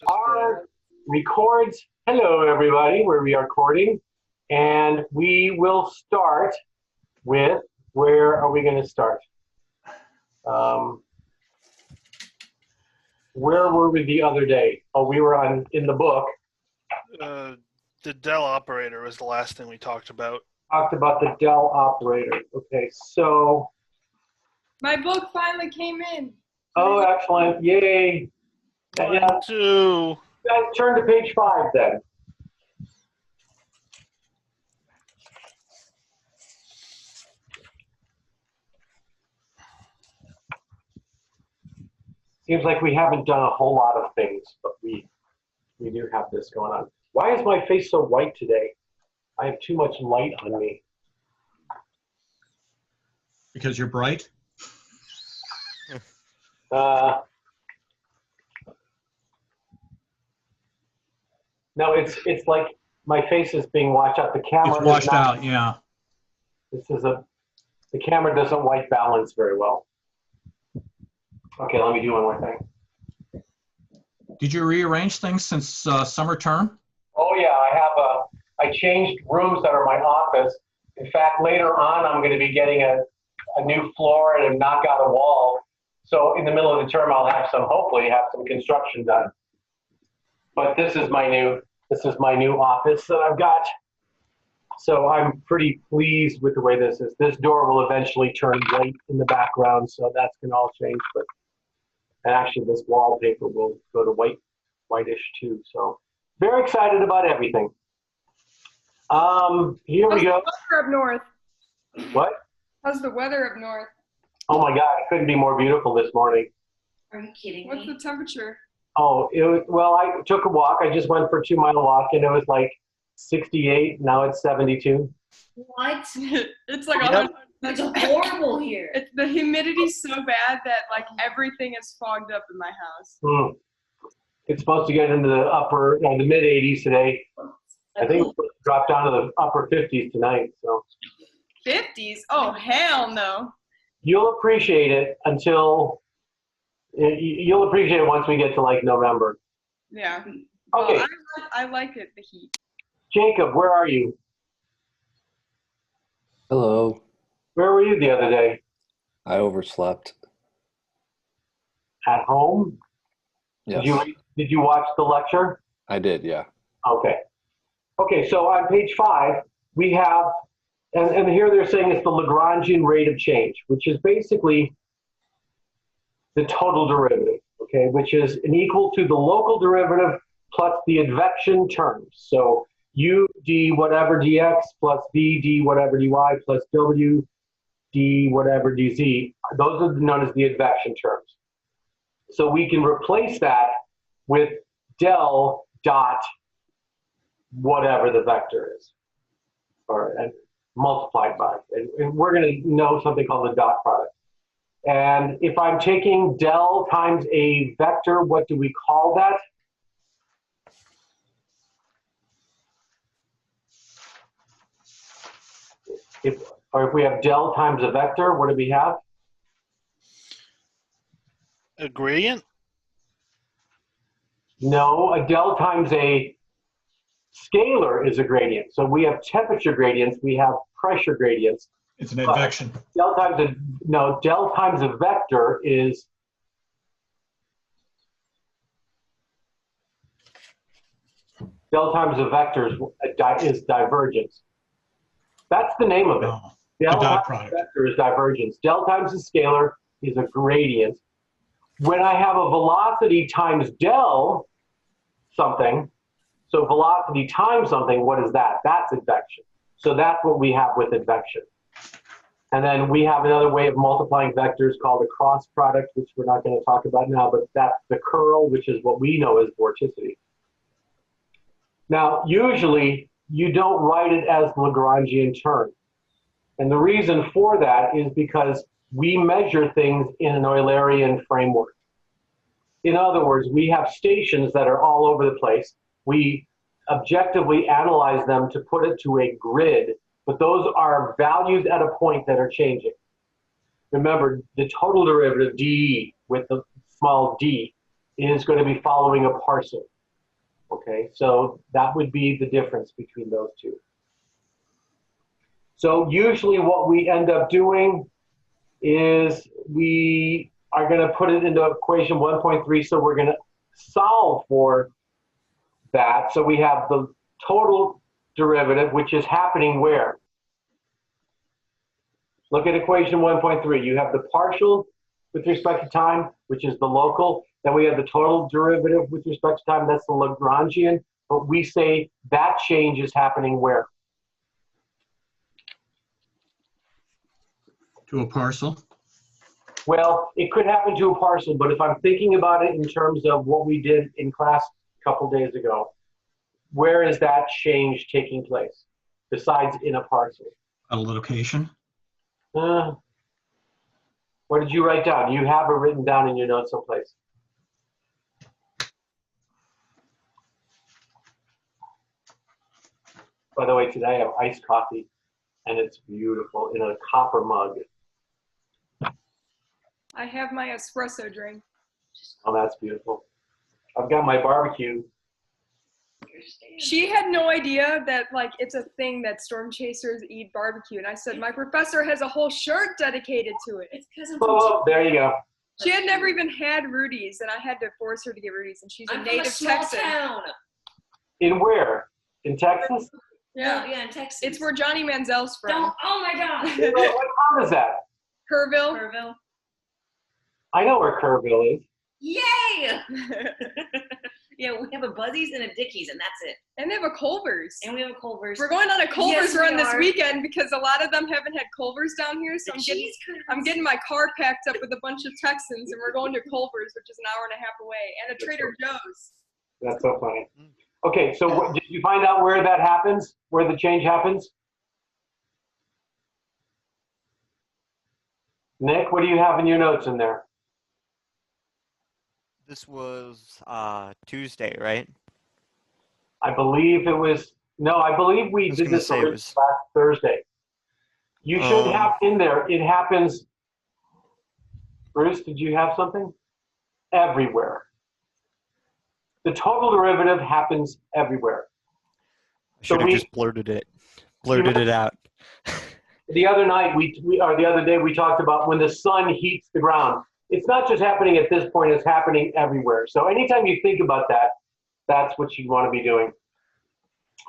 Our records. Hello, everybody. We're recording, and we will start with. Where are we going to start? Where were we the other day? Oh, we were in the book. The Dell operator was the last thing we talked about. Talked about the Dell operator. Okay, so. My book finally came in. Oh, excellent! Yay! Mine too. Guys, turn to page 5 then. Seems like we haven't done a whole lot of things, but we do have this going on. Why is my face so white today? I have too much light on me. Because you're bright? No, it's like my face is being washed out. The camera It's washed out, yeah. The camera doesn't white balance very well. Okay, let me do one more thing. Did you rearrange things since summer term? Oh yeah, I changed rooms that are my office. In fact, later on, I'm going to be getting a new floor and knock out a wall. So in the middle of the term, I'll hopefully have some construction done. But this is my new office that I've got. So I'm pretty pleased with the way this is. This door will eventually turn white in the background, so that's going to all change. And actually, this wallpaper will go to whitish too. So very excited about everything. Here we go. How's the weather up north? What? How's the weather up north? Oh my God, it couldn't be more beautiful this morning. Are you kidding What's me? the temperature? Oh, well, I took a walk. I just went for a 2-mile walk, and it was like 68. Now it's 72. What? It's like Yep. It's horrible here. the humidity's so bad that like everything is fogged up in my house. It's supposed to get into the mid 80s today. I think it's drop down to the upper 50s tonight. So 50s? Oh hell no. you'll appreciate it you'll appreciate it once we get to like November. Yeah. Well, Okay. I like it, the heat. Jacob, where are you? Hello. Where were you the other day? I overslept. At home? Yes. Did you watch the lecture? I did, yeah. Okay. Okay, so on page 5, we have, and here they're saying it's the Lagrangian rate of change, which is basically the total derivative, okay, which is an equal to the local derivative plus the advection terms. So u d whatever dx plus v d whatever dy plus w d whatever dz. Those are known as the advection terms. So we can replace that with del dot whatever the vector is, and multiplied by. And we're going to know something called the dot product. And if I'm taking del times a vector, what do we call that? If we have del times a vector, what do we have? A gradient? No, a del times a scalar is a gradient. So we have temperature gradients, we have pressure gradients. It's an advection. Del times a vector is is divergence. That's the name of it. Oh, Del the dot times a product. vector is divergence. Del times a scalar is a gradient. When I have a velocity times del something, so velocity times something, what is that? That's advection. So that's what we have with advection. And then we have another way of multiplying vectors called a cross product, which we're not going to talk about now, but that's the curl, which is what we know as vorticity. Now, usually you don't write it as Lagrangian term. And the reason for that is because we measure things in an Eulerian framework. In other words, we have stations that are all over the place. We objectively analyze them to put it to a grid, but those are values at a point that are changing. Remember, the total derivative dE with the small d is going to be following a parcel. Okay, so that would be the difference between those two. So usually what we end up doing is we are going to put it into equation 1.3, so we're going to solve for that. So we have the total derivative, which is happening where? Look at equation 1.3. You have the partial with respect to time, which is the local. Then we have the total derivative with respect to time. That's the Lagrangian. But we say that change is happening where? To a parcel. Well, it could happen to a parcel, but if I'm thinking about it in terms of what we did in class a couple days ago, where is that change taking place besides in a parcel? A location. What did you write down? You have it written down in your notes someplace. By the way, today I have iced coffee, and it's beautiful in a copper mug. I have my espresso drink. Oh, that's beautiful. I've got my barbecue. She had no idea that like it's a thing that storm chasers eat barbecue, and I said my professor has a whole shirt dedicated to it. It's because I'm Oh, there you go. She had never even had Rudy's, and I had to force her to get Rudy's, and she's a I'm from a native small Texan. town. In where? In Texas? Yeah, Yeah, in Texas. it's where Johnny Manziel's from. Don't, oh my God. What town is that? Kerrville. Kerrville. I know where Kerrville is. Yay! Yeah, we have a Buzzies and a Dickies, and that's it. And they have a Culver's. And we have a Culver's. We're going on a Culver's Yes, we run this are. weekend because a lot of them haven't had Culver's down here, so The I'm getting cheese curds. I'm getting my car packed up with a bunch of Texans, and we're going to Culver's, which is an hour and a half away, and a Trader Joe's. That's so funny. Okay, so did you find out where that happens? Where the change happens? Nick, what do you have in your notes in there? This was Tuesday, right? I believe it was, no, I believe we I was did gonna this say it last was- Thursday. You should have in there, it happens, Bruce, did you have something? Everywhere. The total derivative happens everywhere. I should have just blurted it out. The other night, or the other day, we talked about when the sun heats the ground. It's not just happening at this point, it's happening everywhere. So anytime you think about that, that's what you want to be doing.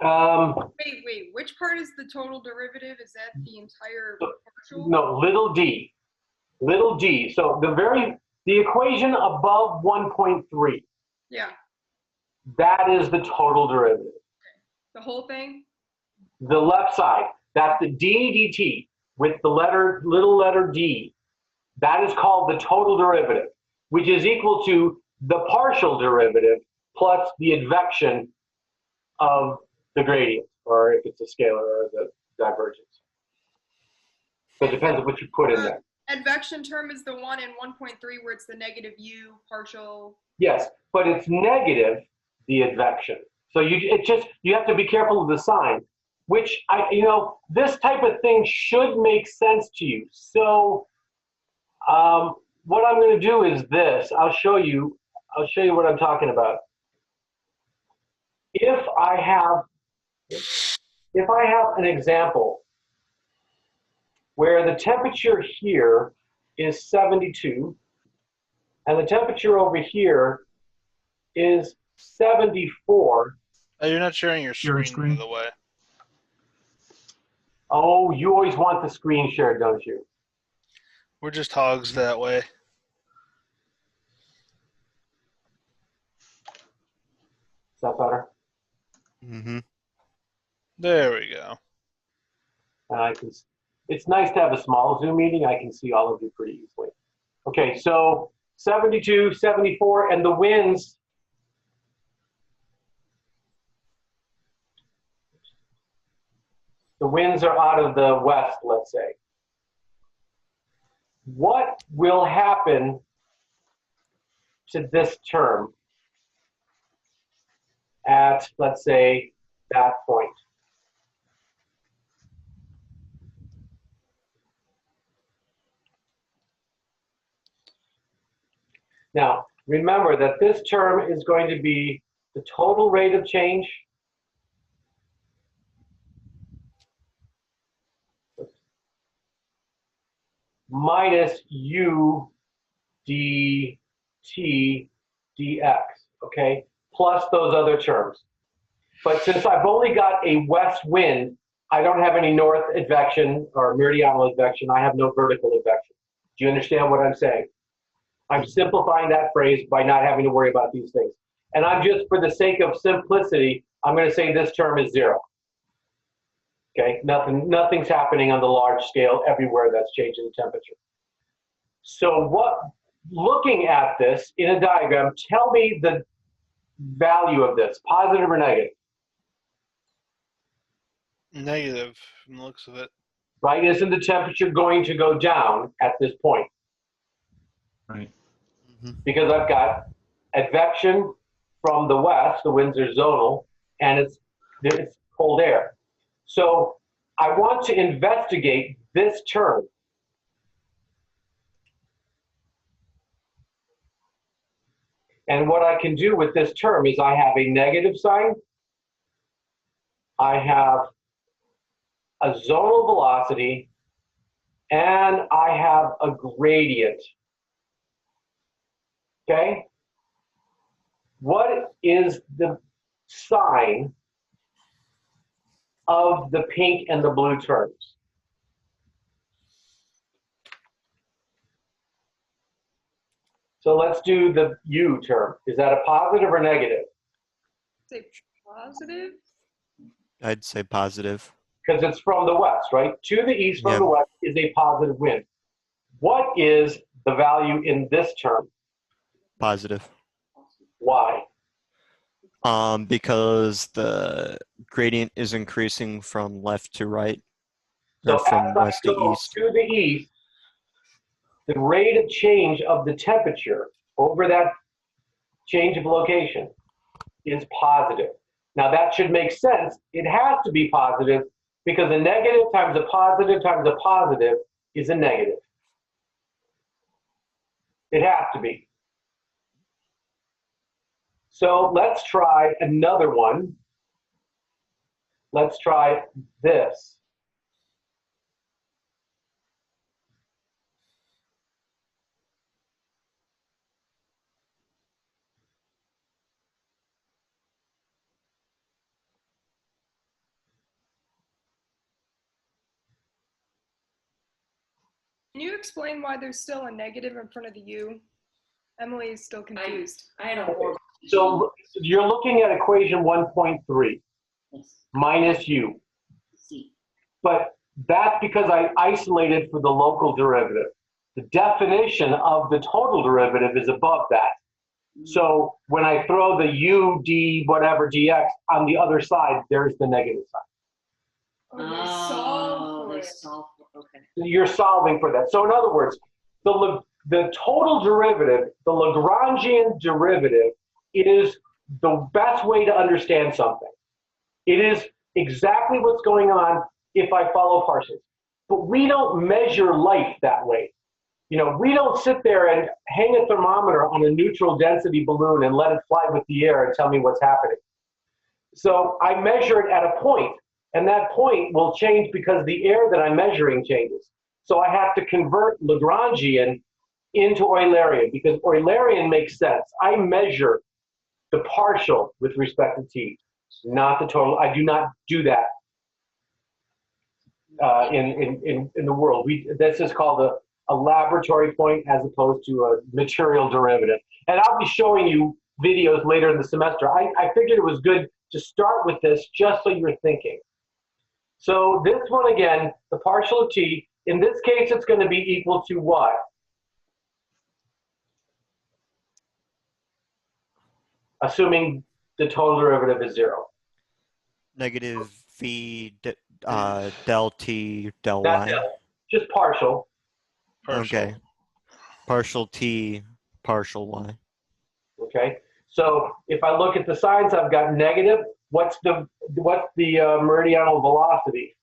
Wait, which part is the total derivative? Is that the entire partial? No, little d. Little d. So the equation above 1.3, Yeah, that is the total derivative. the whole thing? The left side, that's the d dt with the little letter d. That is called the total derivative, which is equal to the partial derivative plus the advection of the gradient, or if it's a scalar, or the divergence. So it depends on what you put in there. Advection term is the one in 1.3 where it's the negative u partial. Yes, but it's negative, the advection. So you have to be careful of the sign, which this type of thing should make sense to you. So what I'm going to do is this. I'll show you what I'm talking about. If I have an example where the temperature here is 72 and the temperature over here is 74. You're not sharing your Sharing screen, screen. by the way. Oh, you always want the screen shared, don't you? We're just hogs that way. Is that better? Mm-hmm. There we go. And it's nice to have a small Zoom meeting. I can see all of you pretty easily. Okay, so 72, 74, and the winds. The winds are out of the west, let's say. What will happen to this term at, let's say, that point? Now, remember that this term is going to be the total rate of change minus u dt dx, okay, plus those other terms. But since I've only got a west wind, I don't have any north advection or meridional advection. I have no vertical advection. Do you understand what I'm saying? I'm simplifying that phrase by not having to worry about these things. And I'm just, for the sake of simplicity, I'm going to say this term is 0. Okay, nothing's happening on the large scale everywhere that's changing the temperature. So looking at this in a diagram, tell me the value of this, positive or negative? Negative from the looks of it. Right? Isn't the temperature going to go down at this point? Right. Because I've got advection from the west, the winds are zonal, and it's cold air. So I want to investigate this term. And what I can do with this term is I have a negative sign, I have a zonal velocity, and I have a gradient. Okay? What is the sign of the pink and the blue terms? So let's do the U term. Is that a positive or negative? Say positive. I'd say positive. Because it's from the west, right? To the east from Yeah. the west is a positive wind. What is the value in this term? Positive. Why? Because the gradient is increasing from left to right, So or from as I west to go east. to the east, the rate of change of the temperature over that change of location is positive. Now that should make sense. It has to be positive because a negative times a positive is a negative. It has to be. So let's try another one. Let's try this. Can you explain why there's still a negative in front of the U? Emily is still confused. I had a horrible. So you're looking at equation 1.3 minus u. See. But that's because I isolated for the local derivative. The definition of the total derivative is above that. So when I throw the u d whatever dx on the other side, there's the negative sign. Oh, They solve for okay. You're solving for that. So in other words, the total derivative, the Lagrangian derivative, is the best way to understand something. It is exactly what's going on if I follow Parsons. But we don't measure light that way. You know, we don't sit there and hang a thermometer on a neutral density balloon and let it fly with the air and tell me what's happening. So I measure it at a point, and that point will change because the air that I'm measuring changes. So I have to convert Lagrangian into Eulerian because Eulerian makes sense. I measure the partial with respect to T, not the total. I do not do that in the world. This is called a laboratory point as opposed to a material derivative. And I'll be showing you videos later in the semester. I figured it was good to start with this just so you're thinking. So this one again, the partial of T, in this case it's going to be equal to what? Assuming the total derivative is 0. Negative V del T del Not Y. del, just partial. Partial. Okay. Partial T, partial Y. Okay, so if I look at the signs, I've got negative. What's the meridional velocity?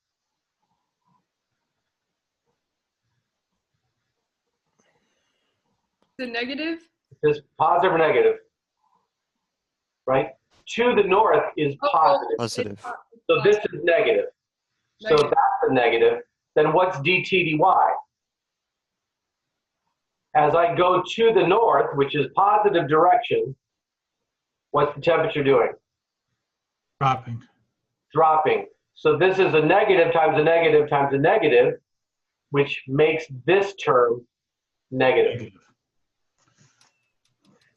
The negative? It's This positive or negative? Right? To the north is positive. Positive. So this is negative. So Negative. that's a negative. Then what's dt dy? As I go to the north, which is positive direction, what's the temperature doing? Dropping. Dropping. So this is a negative times a negative times a negative, which makes this term negative. Negative.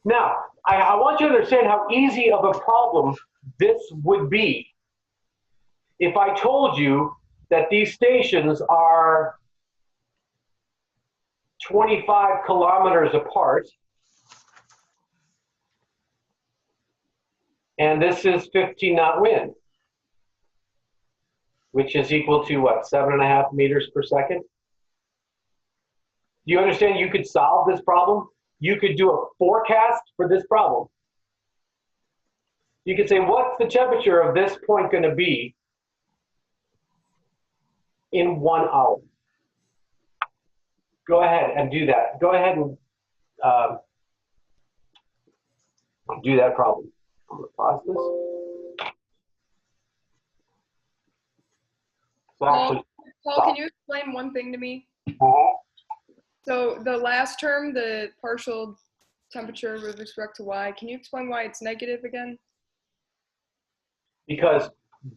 Now, I want you to understand how easy of a problem this would be if I told you that these stations are 25 kilometers apart, and this is 15 knot wind, which is equal to what, 7.5 meters per second? Do you understand you could solve this problem? You could do a forecast for this problem. You could say, what's the temperature of this point going to be in 1 hour? Go ahead and do that. Go ahead and do that problem. I'm going to pause this. So actually, Paul, can you explain one thing to me? So the last term, the partial temperature with respect to y, can you explain why it's negative again? because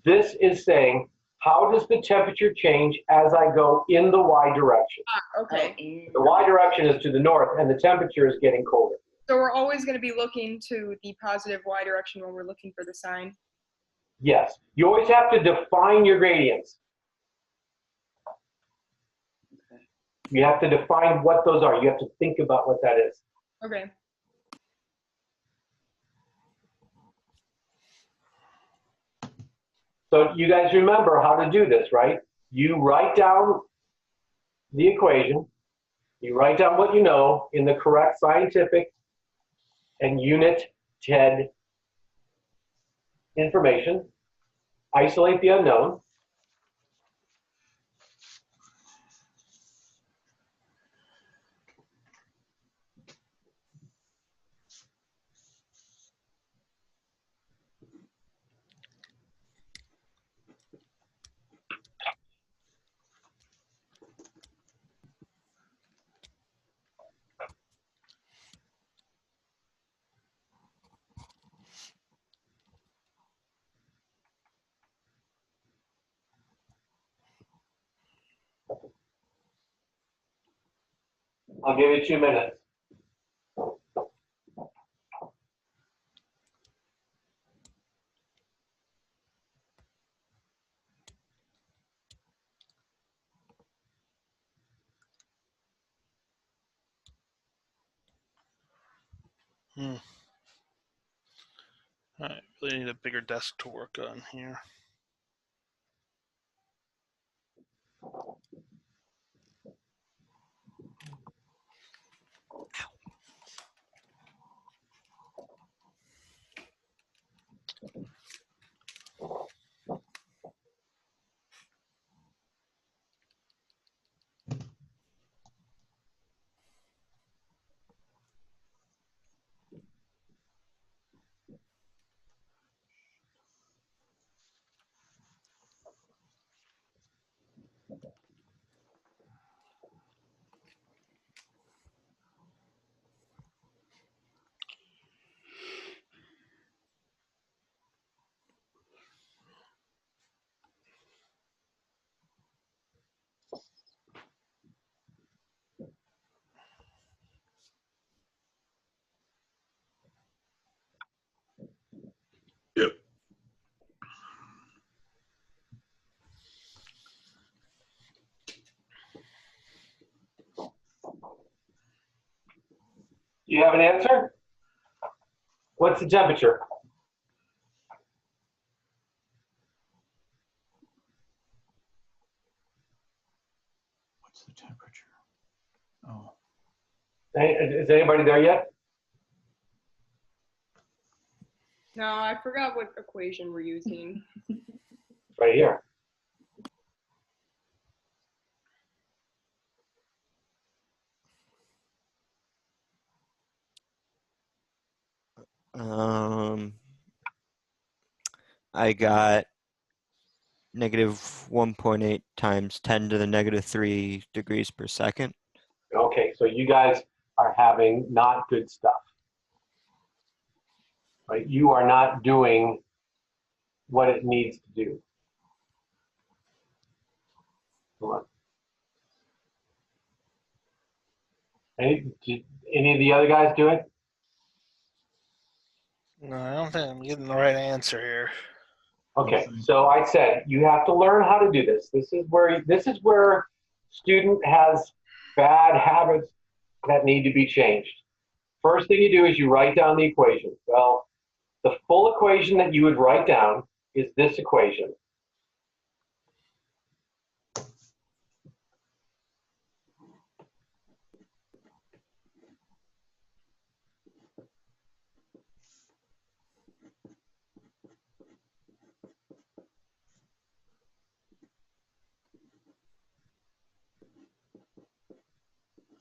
this is saying, how does the temperature change as I go in the y direction? Okay. The y direction is to the north, and the temperature is getting colder. So we're always going to be looking to the positive y direction when we're looking for the sign. Yes, you always have to define your gradients. You have to define what those are. You have to think about what that is. Okay. So you guys remember how to do this, right? You write down the equation, you write down what you know in the correct scientific and unit TED information, isolate the unknown, I'll give you 2 minutes. All right, really need a bigger desk to work on here. Do you have an answer? What's the temperature? What's the temperature? Oh, Is anybody there yet? No, I forgot what equation we're using. It's right here. I got negative 1.8 times 10 to the negative 3 degrees per second. Okay, so you guys are having not good stuff. Right? You are not doing what it needs to do. Come on. Did any of the other guys do it? No, I don't think I'm getting the right answer here. Okay, so I said you have to learn how to do this. This is where student has bad habits that need to be changed. First thing you do is you write down the equation. Well, the full equation that you would write down is this equation.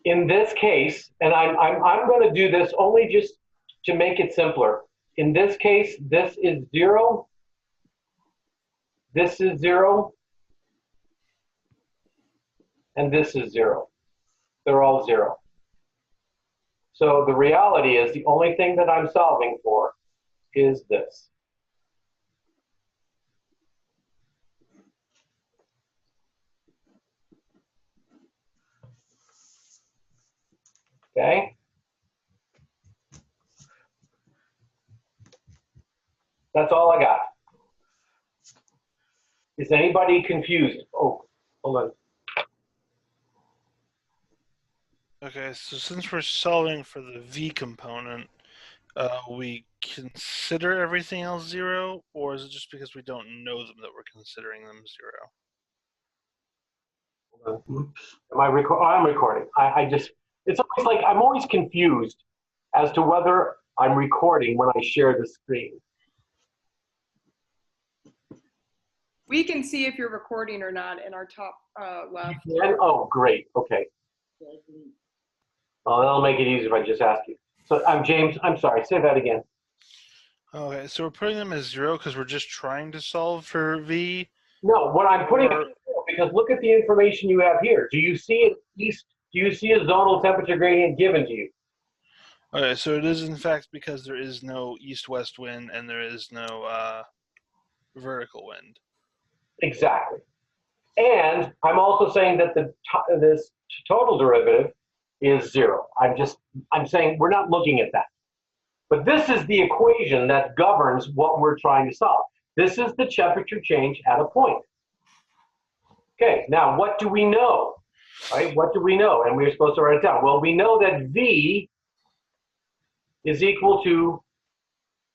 In this case, and I'm going to do this only just to make it simpler. In this case, this is 0. This is 0. And this is 0. They're all 0. So the reality is the only thing that I'm solving for is this. Okay? That's all I got. Is anybody confused? Oh, hold on. Okay, so since we're solving for the v component, we consider everything else 0, or is it just because we don't know them that we're considering them 0? Oops. I'm recording. I just, it's always like, I'm always confused as to whether I'm recording when I share the screen. We can see if you're recording or not in our top left. And, oh, great. Okay. Oh, that'll make it easier if I just ask you. So I'm James. I'm sorry. Say that again. Okay, so we're putting them as 0 because we're just trying to solve for v. No, what I'm putting Or- it because look at the information you have here. Do you see do you see a zonal temperature gradient given to you? Okay, so it is in fact because there is no east-west wind and there is no vertical wind. Exactly. And I'm also saying that this total derivative is 0. I'm saying we're not looking at that. But this is the equation that governs what we're trying to solve. This is the temperature change at a point. Okay, now what do we know? Right? What do we know? And we're supposed to write it down. Well, we know that V is equal to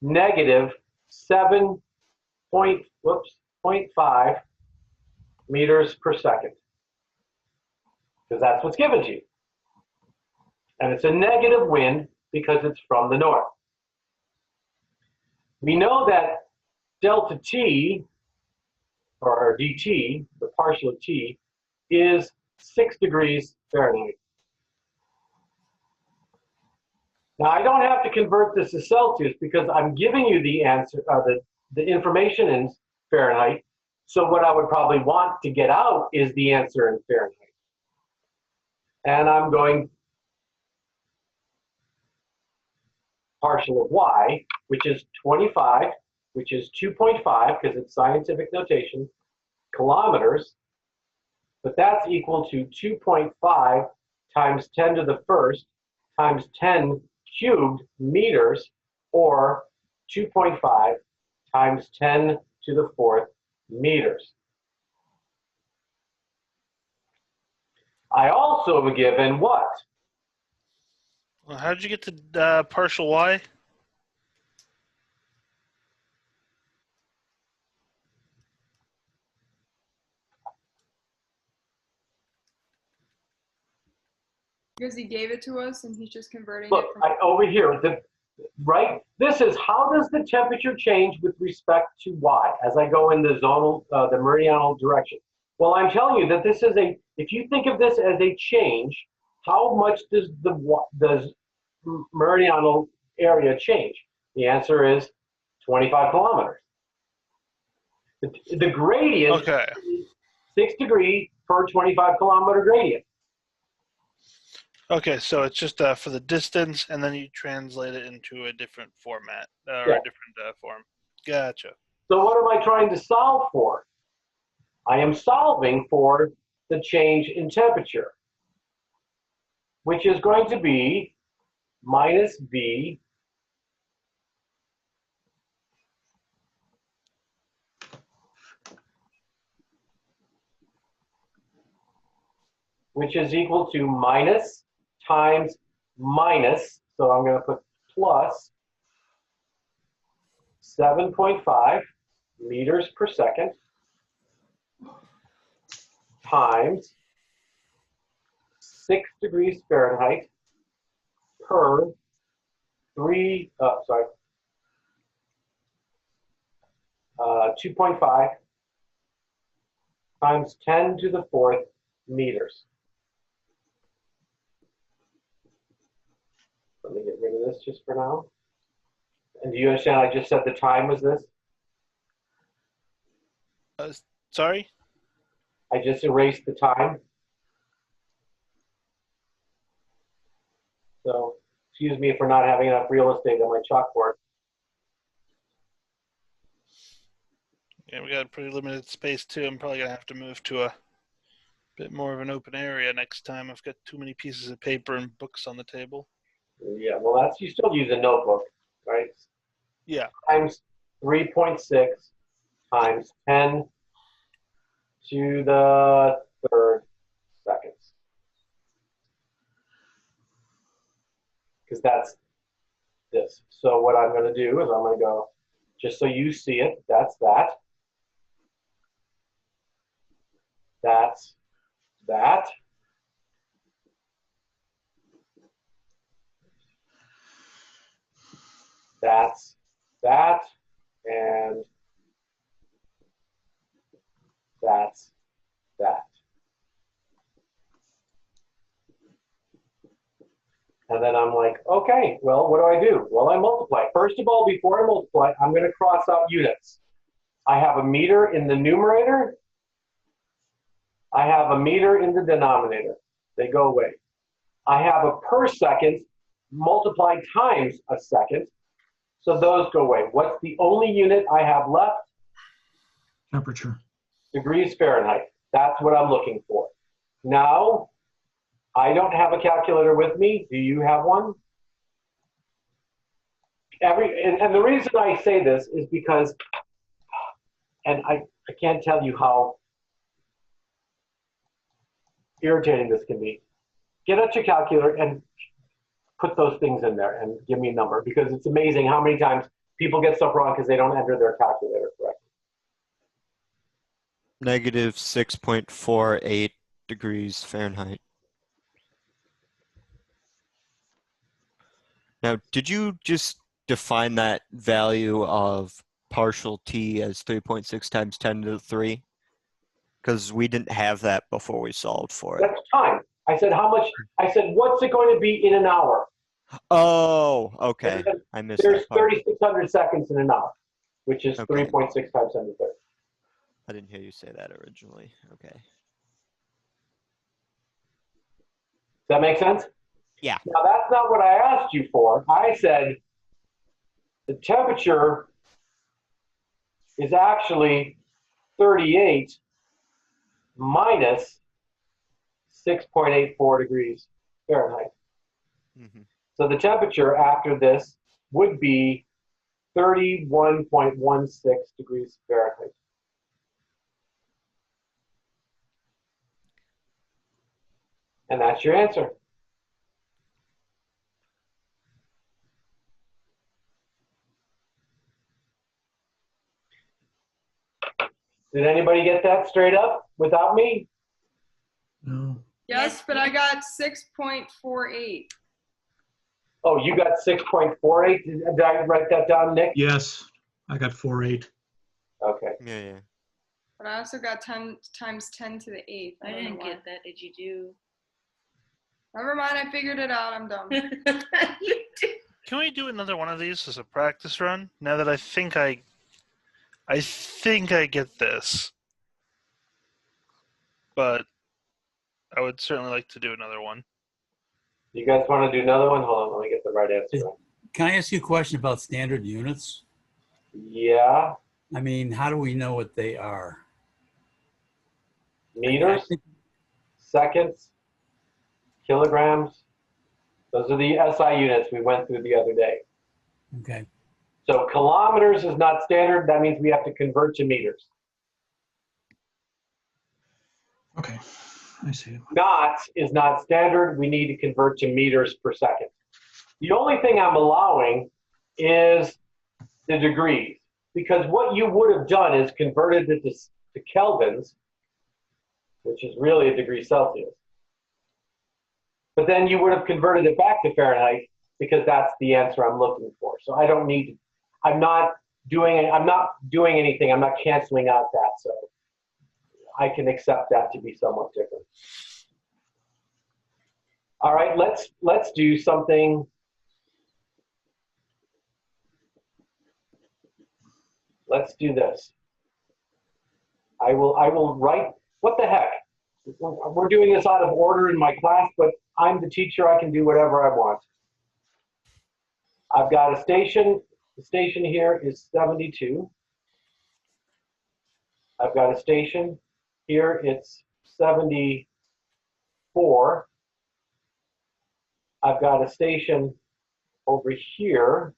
negative 7.5 meters per second. Because that's what's given to you. And it's a negative wind because it's from the north. We know that delta T, or dt, the partial of T, is 6 degrees Fahrenheit. Now, I don't have to convert this to Celsius because I'm giving you the answer, the information in Fahrenheit. So what I would probably want to get out is the answer in Fahrenheit. And I'm going partial of y, which is 25, which is 2.5, because it's scientific notation, kilometers. But that's equal to 2.5 times 10 to the first times 10 cubed meters, or 2.5 times 10 to the fourth meters. I also have given what? Well, how did you get to partial y? Because he gave it to us and he's just converting Look, it from. over here, right? This is how does the temperature change with respect to y as I go in the zonal, the meridional direction. Well, I'm telling you that this is if you think of this as a change, how much does the meridional area change? The answer is 25 kilometers. The gradient Okay. is 6 degrees per 25 kilometer gradient. Okay, so it's just for the distance, and then you translate it into a different format or Yeah. a different form. Gotcha. So what am I trying to solve for? I am solving for the change in temperature, which is going to be minus V which is equal to minus times minus, so I'm going to put plus 7.5 meters per second times 6 degrees Fahrenheit per 2.5 times 10 to the fourth meters. Let me get rid of this just for now. And do you understand I just said the time was this? Sorry? I just erased the time. So excuse me if we're not having enough real estate on my chalkboard. Yeah, we got pretty limited space too. I'm probably gonna have to move to a bit more of an open area next time. I've got too many pieces of paper and books on the table. Yeah, well, that's, you still use a notebook, right? Yeah. Times 3.6 times 10 to the third seconds. Because that's this. So what I'm going to do is I'm going to go, just so you see it, that's that. That's that. That's that. And that's that. And then I'm like, okay, well, what do? Well, I multiply. First of all, before I multiply, I'm going to cross out units. I have a meter in the numerator. I have a meter in the denominator. They go away. I have a per second multiplied times a second. So those go away. What's the only unit I have left? Temperature. Degrees Fahrenheit. That's what I'm looking for. Now, I don't have a calculator with me. Do you have one? And the reason I say this is because, and I can't tell you how irritating this can be. Get out your calculator and put those things in there and give me a number, because it's amazing how many times people get stuff wrong because they don't enter their calculator correctly. Negative 6.48 degrees Fahrenheit. Now, did you just define that value of partial t as 3.6 times 10 to the 3? Because we didn't have that before we solved for it. That's time. I said, how much? I said, what's it going to be in an hour? Oh, okay. I missed There's that part. 3,600 seconds in an hour, which is Okay. 3.6 times 10 to the third. I didn't hear you say that originally. Okay. Does that make sense? Yeah. Now, that's not what I asked you for. I said the temperature is actually 38 minus 6.84 degrees Fahrenheit. Mm-hmm. So the temperature after this would be 31.16 degrees Fahrenheit. And that's your answer. Did anybody get that straight up without me? No. Yes, but I got 6.48. Oh, you got 6.48? Did I write that down, Nick? Yes, I got 4.8. Okay. Yeah. But I also got 10 times 10 to the 8th. I don't know didn't why. get that. Did you do? Never mind, I figured it out. I'm done. You did. Can we do another one of these as a practice run? Now that I think I get this, but I would certainly like to do another one. You guys want to do another one? Hold on, let me get the right answer. Can I ask you a question about standard units? Yeah, I mean, how do we know what they are? meters, I think- seconds, kilograms. Those are the SI units we went through the other day. Okay. So kilometers is not standard. That means we have to convert to meters. Okay, I see. Knots is not standard. We need to convert to meters per second. The only thing I'm allowing is the degrees, because what you would have done is converted it to kelvins, which is really a degree Celsius. But then you would have converted it back to Fahrenheit, because that's the answer I'm looking for. So I don't need, I'm not doing anything. I'm not canceling out that. So I can accept that to be somewhat different. All right, let's do something. Let's do this. I will write, what the heck? We're doing this out of order in my class, but I'm the teacher. I can do whatever I want. I've got a station. The station here is 72. I've got a station here. It's 74. I've got a station over here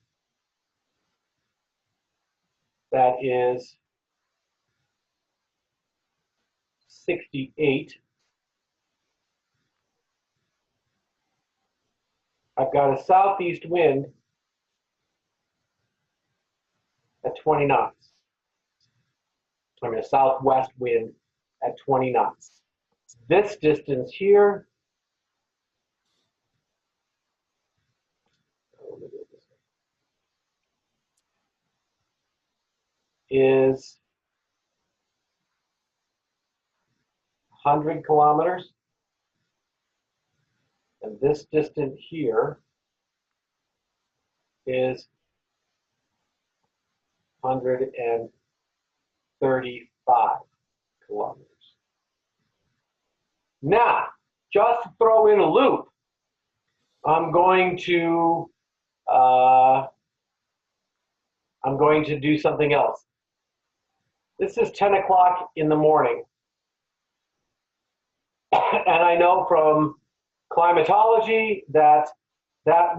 that is 68. I've got a southeast wind at 20 knots. I mean, a southwest wind at 20 knots. This distance here is 100 kilometers. And this distance here is 135 kilometers. Now, just to throw in a loop, I'm going to do something else. This is 10 o'clock in the morning. And I know from climatology that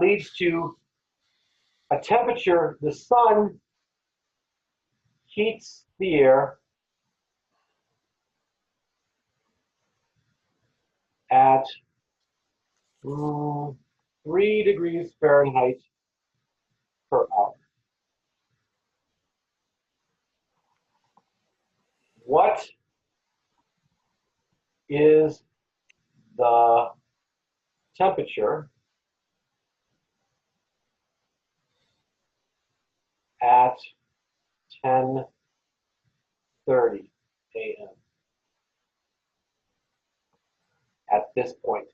leads to a temperature. The sun heats the air at 3 degrees Fahrenheit per hour. What is the temperature at 10:30 a.m. at this point?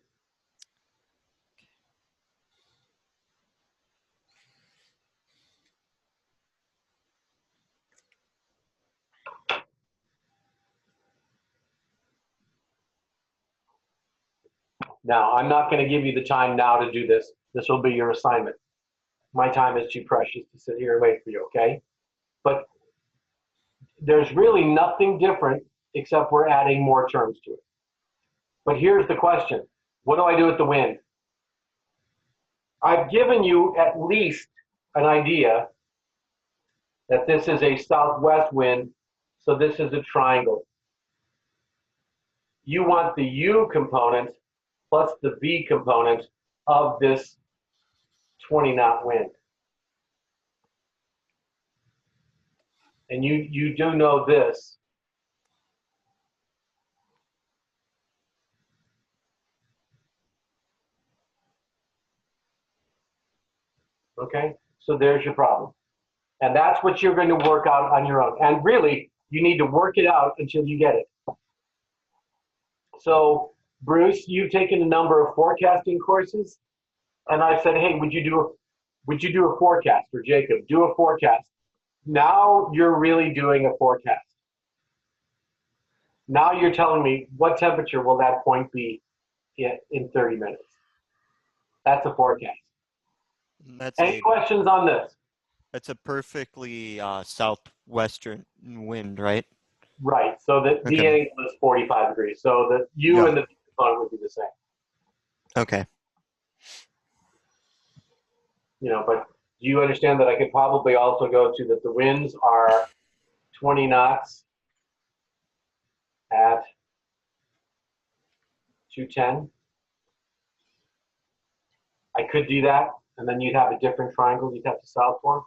Now, I'm not going to give you the time now to do this. This will be your assignment. My time is too precious to sit here and wait for you, okay? But there's really nothing different except we're adding more terms to it. But here's the question. What do I do with the wind? I've given you at least an idea that this is a southwest wind, so this is a triangle. You want the U component plus the V component of this 20-knot wind. And you do know this. Okay, so there's your problem. And that's what you're going to work out on your own. And really, you need to work it out until you get it. So, Bruce, you've taken a number of forecasting courses, and I said, hey, would you would you do a forecast? Or Jacob, do a forecast. Now you're really doing a forecast. Now you're telling me what temperature will that point be in 30 minutes. That's a forecast. That's Any questions on this? that's a perfectly southwestern wind, right? Right. So the Okay. angle is 45 degrees. So the U Yeah. and the V component would be the same. Okay. But do you understand that I could probably also go to that the winds are 20 knots at 210? I could do that, and then you'd have a different triangle you'd have to solve for.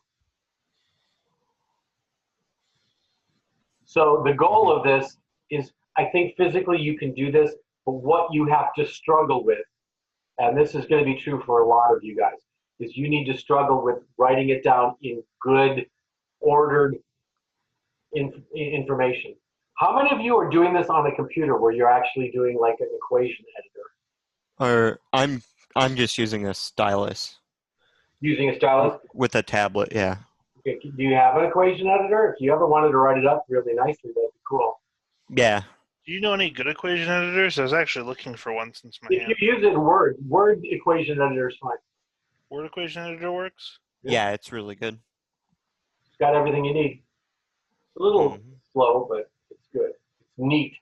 So the goal of this is, I think physically you can do this, but what you have to struggle with, and this is going to be true for a lot of you guys, is you need to struggle with writing it down in good, ordered information. How many of you are doing this on a computer where you're actually doing like an equation editor? Or I'm just using a stylus Using a stylus? with a tablet. Yeah. Okay, do you have an equation editor? If you ever wanted to write it up really nicely, that'd be cool. Yeah. Do you know any good equation editors? I was actually looking for one since my If hand. you use it in Word equation editor is fine. Word equation editor works? Yeah, it's really good. It's got everything you need. It's a little slow, but it's good. It's neat.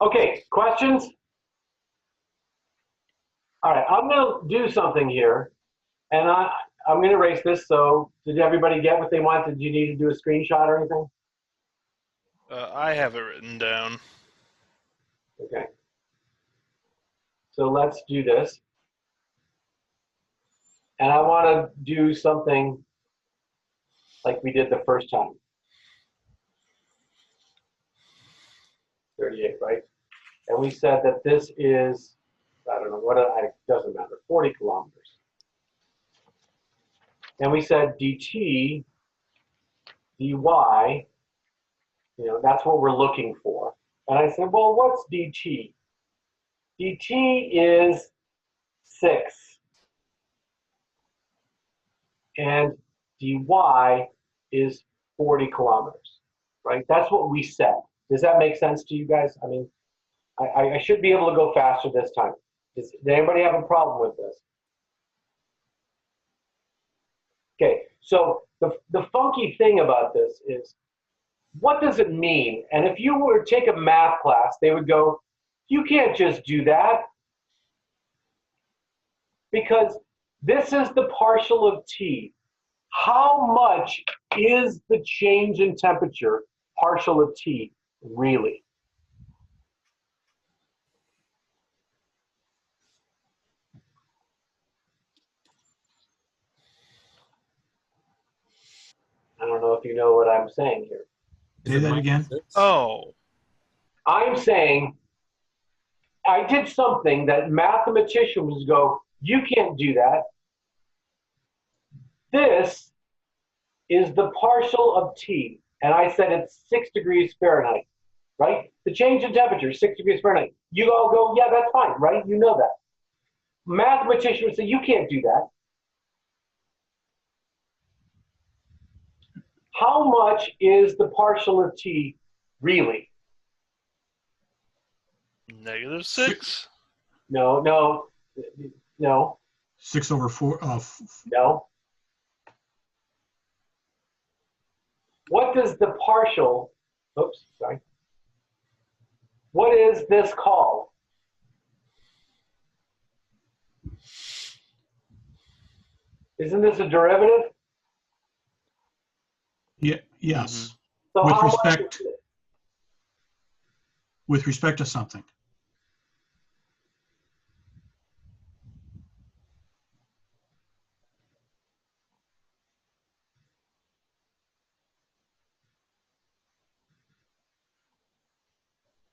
Okay, questions? All right, I'm going to do something here, and I'm going to erase this. So did everybody get what they wanted? Did you need to do a screenshot or anything? I have it written down. Okay. So let's do this. And I want to do something like we did the first time. 38, right? And we said that this is, I don't know what, it doesn't matter, 40 kilometers. And we said dt, dy, that's what we're looking for. And I said, well, what's dt? dt is 6. And dy is 40 kilometers, right? That's what we said. Does that make sense to you guys? I mean, I should be able to go faster this time. Does anybody have a problem with this? Okay, so the funky thing about this is, what does it mean? And if you were to take a math class, they would go, you can't just do that, because this is the partial of T. How much is the change in temperature, partial of T, really? I don't know if you know what I'm saying here. Say that again. Oh, I'm saying I did something that mathematicians go, you can't do that. This is the partial of T, and I said it's 6 degrees Fahrenheit, right? The change in temperature is 6 degrees Fahrenheit. You all go, yeah, that's fine, right? You know that. Mathematicians say, you can't do that. How much is the partial of T really? -6. No. 6 over 4. No. What does the partial, oops, sorry. What is this called? Isn't this a derivative? Yeah. Yes. So With how much respect- is it? With respect to something.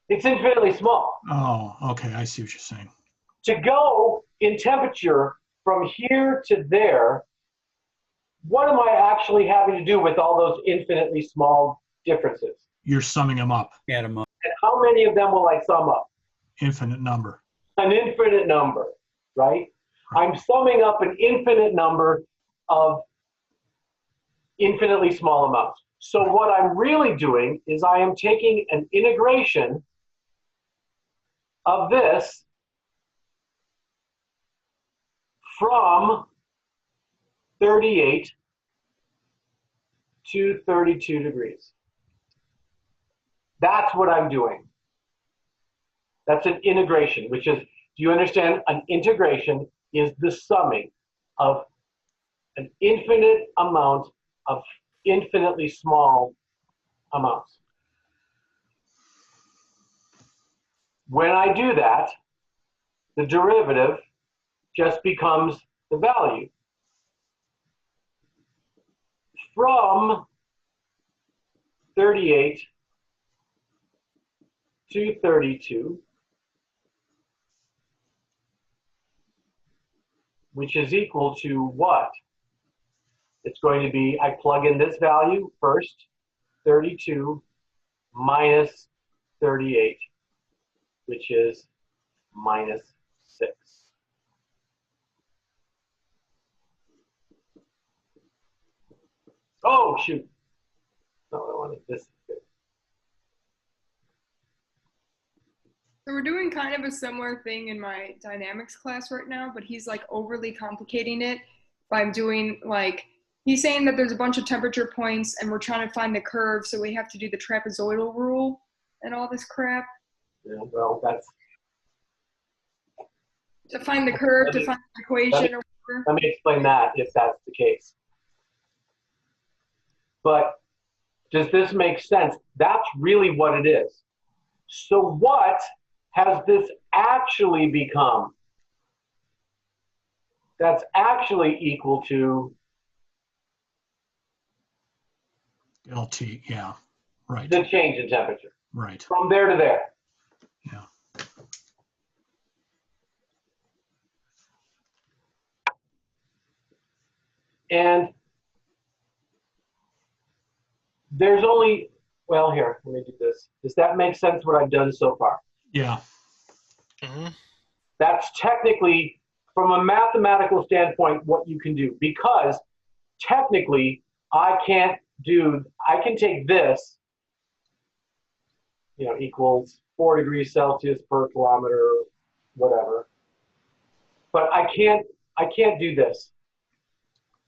It's infinitely small. Oh, okay. I see what you're saying. To go in temperature from here to there, what am I actually having to do with all those infinitely small differences? You're summing them up. Add 'em up. And how many of them will I sum up? Infinite number. An infinite number, right? I'm summing up an infinite number of infinitely small amounts. So what I'm really doing is I am taking an integration of this from 38 to 32 degrees. That's what I'm doing. That's an integration, which is, do you understand? An integration is the summing of an infinite amount of infinitely small amounts. When I do that, the derivative just becomes the value from 38 to 32, which is equal to what? It's going to be, I plug in this value first, 32 minus 38, which is minus 6. Oh, shoot. No, I wanted this. So we're doing kind of a similar thing in my dynamics class right now, but he's like overly complicating it by doing like, he's saying that there's a bunch of temperature points and we're trying to find the curve, so we have to do the trapezoidal rule and all this crap. Yeah, well, that's. To find the curve, to find the equation or whatever. Let me explain that if that's the case. But does this make sense? That's really what it is. So what has this actually become? That's actually equal to LT, yeah, right, the change in temperature right, from there to there. yeah. And there's only, well, here, let me do this. Does that make sense what I've done so far? Yeah, Mm-hmm. That's technically, from a mathematical standpoint, what you can do. Because technically, I can take this, equals 4 degrees Celsius per kilometer, whatever. But I can't do this.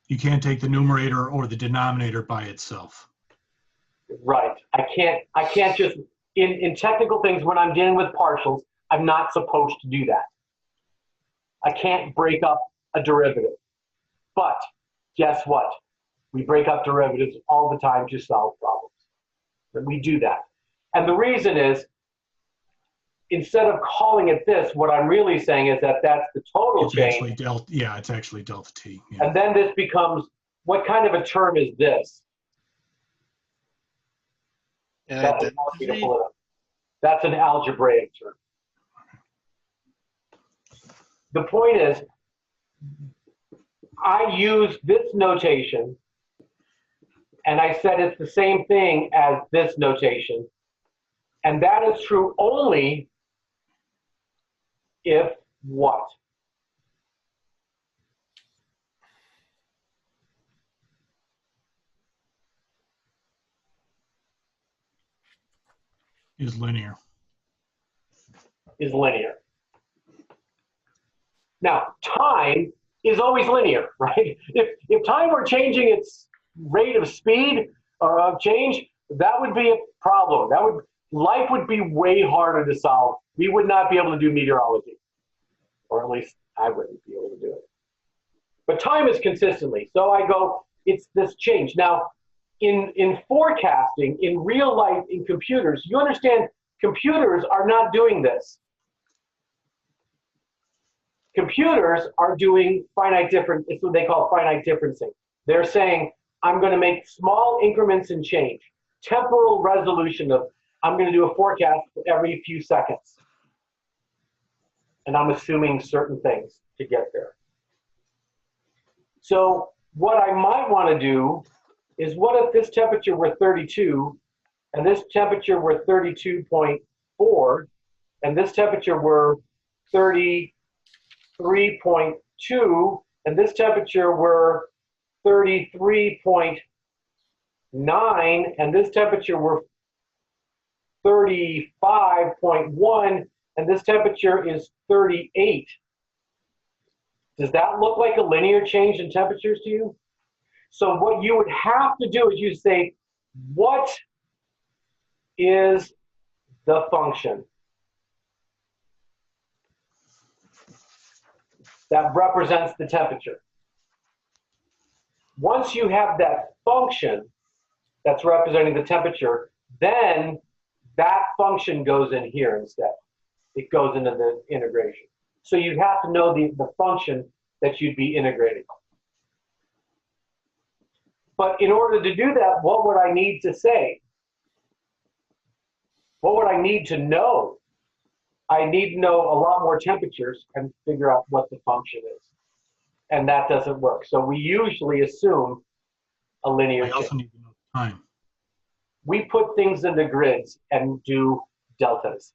you can't take the numerator or the denominator by itself. Right. I can't just, in technical things, when I'm dealing with partials, I'm not supposed to do that. I can't break up a derivative. But guess what? We break up derivatives all the time to solve problems. And we do that. And the reason is, instead of calling it this, what I'm really saying is that that's the total It's change. actually delta, yeah, it's actually delta T. Yeah. And then this becomes, what kind of a term is this? And That's an algebra identity. pull it up. That's an algebraic term. The point is, I use this notation, and I said it's the same thing as this notation. And that is true only if what? Is linear. Is linear. Now, time is always linear, right? If time were changing its rate of speed or of change, that would be a problem. Life would be way harder to solve. We would not be able to do meteorology, or at least I wouldn't be able to do it. But time is consistently. So I go, it's this change. Now, in forecasting, in real life, in computers, you understand computers are not doing this. Computers are doing finite difference. It's what they call finite differencing. They're saying, I'm going to make small increments in change. Temporal resolution of, I'm going to do a forecast every few seconds. And I'm assuming certain things to get there. So what I might want to do is, what if this temperature were 32 and this temperature were 32.4 and this temperature were 33.3? 2, and this temperature were 33.9, and this temperature were 35.1, and this temperature is 38. Does that look like a linear change in temperatures to you? So what you would have to do is you say, what is the function that represents the temperature? Once you have that function that's representing the temperature, then that function goes in here instead. It goes into the integration. So you have to know the function that you'd be integrating. But in order to do that, what would I need to say? What would I need to know? I need to know a lot more temperatures and figure out what the function is. And that doesn't work. So we usually assume a linear I also change. need to know time. We put things into grids and do deltas.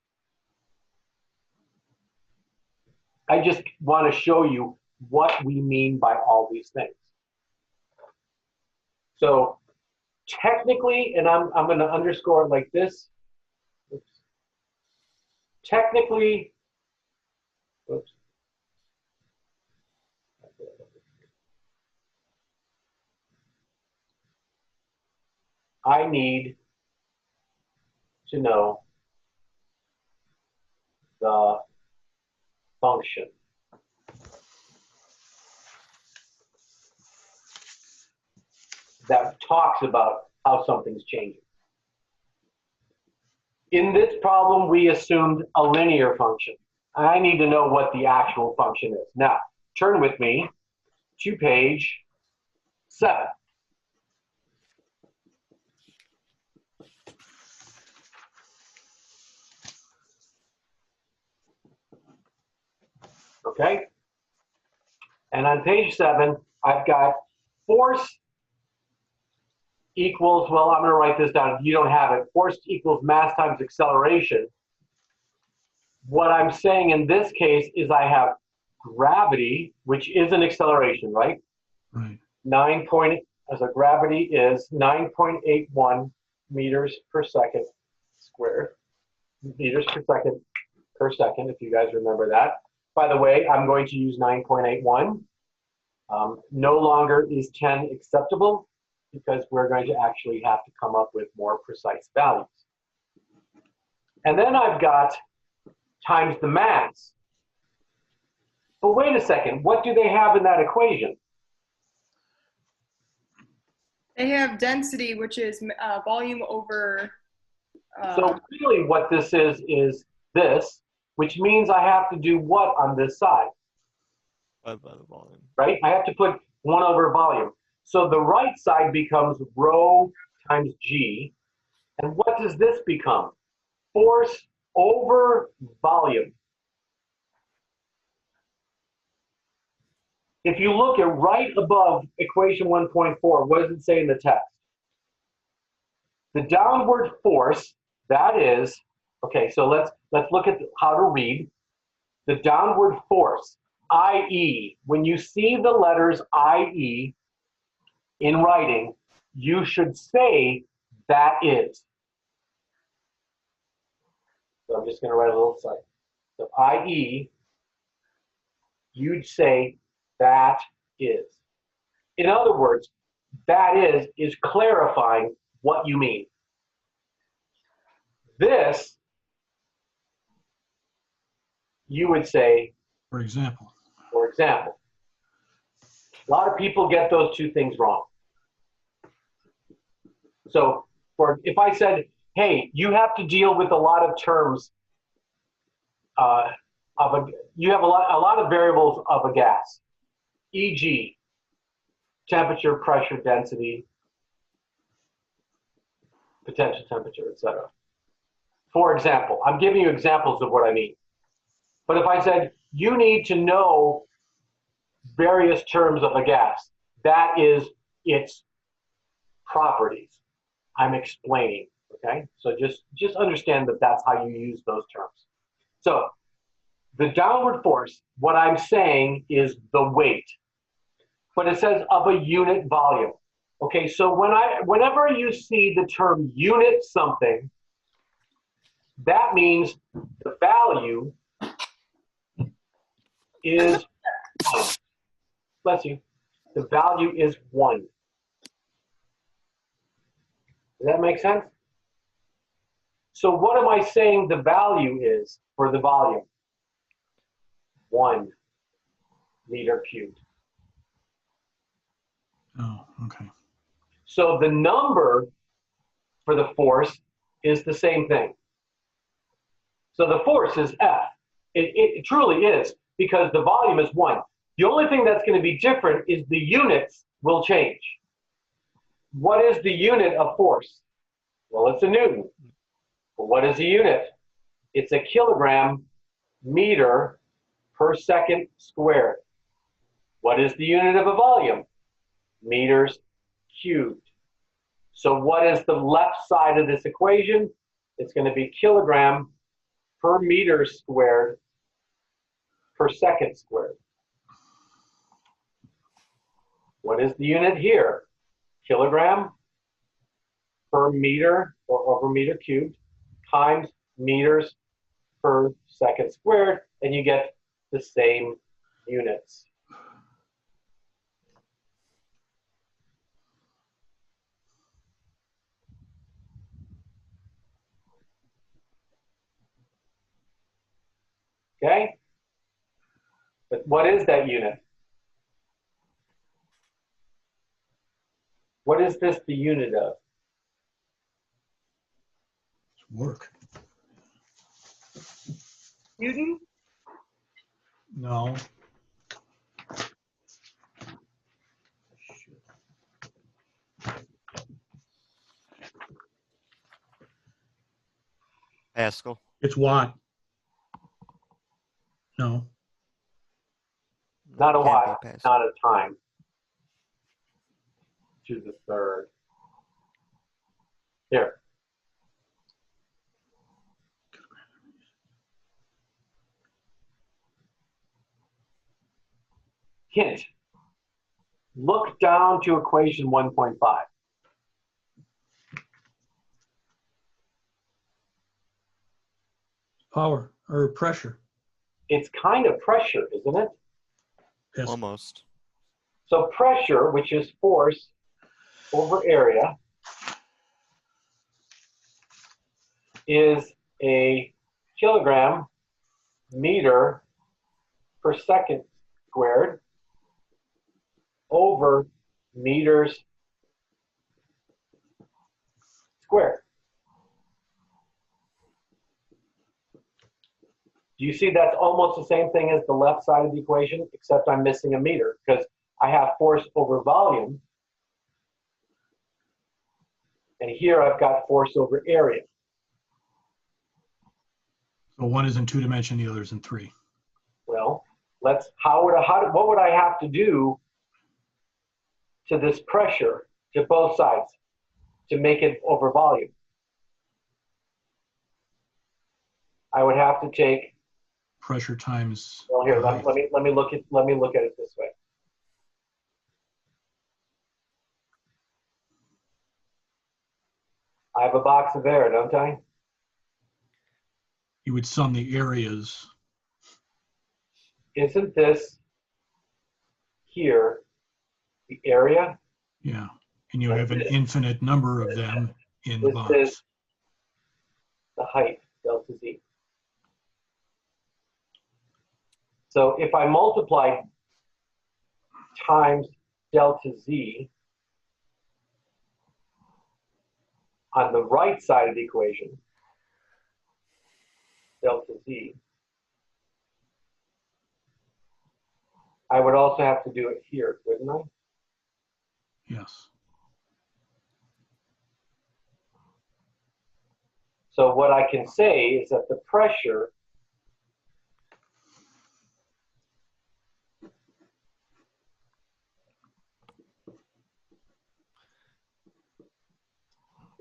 I just want to show you what we mean by all these things. So technically, and I'm going to underscore it like this. Oops. Technically, oops. I need to know the function. That talks about how something's changing. In this problem, we assumed a linear function. I need to know what the actual function is. Now, turn with me to page 7. Okay? And on page 7, I've got force equals, well, I'm going to write this down. You don't have it. Force equals mass times acceleration. What I'm saying in this case is I have gravity, which is an acceleration, right? Right. As a gravity is 9.81 meters per second squared. Meters per second, if you guys remember that. By the way, I'm going to use 9.81. No longer is 10 acceptable because we're going to actually have to come up with more precise values. And then I've got times the mass. But wait a second, what do they have in that equation? They have density, which is volume over. So really what this is this, which means I have to do what on this side? By the volume. Right? I have to put 1 over volume. So the right side becomes rho times g. And what does this become? Force over volume. If you look at right above equation 1.4, what does it say in the text? The downward force, that is, okay, so let's look at how to read. The downward force, i.e., when you see the letters i.e. in writing, you should say that is. So I'm just going to write a little side. So i.e., you'd say that is. In other words, that is clarifying what you mean. This, you would say, For example. for example. A lot of people get those two things wrong. So if I said, hey, you have to deal with a lot of terms you have a lot of variables of a gas, e.g., temperature, pressure, density, potential temperature, etc. For example, I'm giving you examples of what I mean. But if I said, you need to know various terms of a gas, that is its properties. I'm explaining, okay? So just understand that that's how you use those terms. So the downward force, what I'm saying is the weight, but it says of a unit volume. Okay, so whenever you see the term unit something, that means the value is one. Bless you. The value is 1. Does that make sense? So what am I saying the value is for the volume? 1 meter cubed. Oh, okay. So the number for the force is the same thing. So the force is F. It truly is, because the volume is 1. The only thing that's going to be different is the units will change. What is the unit of force? Well, it's a Newton. But what is a unit? It's a kilogram meter per second squared. What is the unit of a volume? Meters cubed. So what is the left side of this equation? It's going to be kilogram per meter squared per second squared. What is the unit here? Kilogram per meter or over meter cubed times meters per second squared, and you get the same units. Okay? But what is that unit? What is this the unit of? Work. Newton? No. Pascal. It's watt. No. Not a Can't be watt, Pascal. not a time. To the third. Here. Hint. Look down to equation 1.5. Power or pressure. It's kind of pressure, isn't it? Yes. Almost. So pressure, which is force over area, is a kilogram meter per second squared over meters squared. Do you see that's almost the same thing as the left side of the equation, except I'm missing a meter because I have force over volume. And here I've got force over area. So one is in 2 dimension, the other is in 3. Well, what would I have to do to this pressure to both sides to make it over volume? I would have to take. Pressure times. Well, here, height. let me look at it this way. I have a box of air, don't I? You would sum the areas. Isn't this here the area? Yeah. And you have an infinite number of them in the This box. is the height, delta Z. So if I multiply times delta Z on the right side of the equation, delta Z, I would also have to do it here, wouldn't I? Yes. So what I can say is that the pressure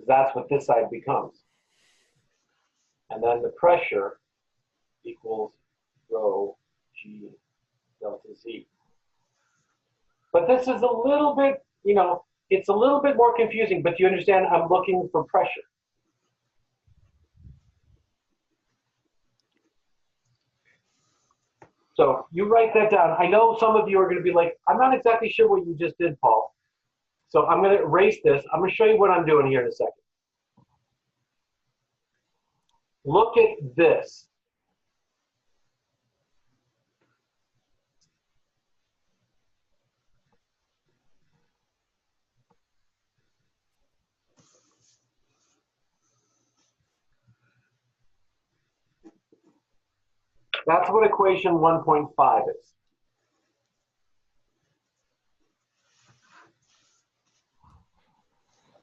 that's what this side becomes. And then the pressure equals rho g delta z. But this is a little bit, it's a little bit more confusing, but do you understand I'm looking for pressure? So you write that down. I know some of you are going to be like, I'm not exactly sure what you just did, Paul. So I'm going to erase this. I'm going to show you what I'm doing here in a second. Look at this. That's what equation 1.5 is.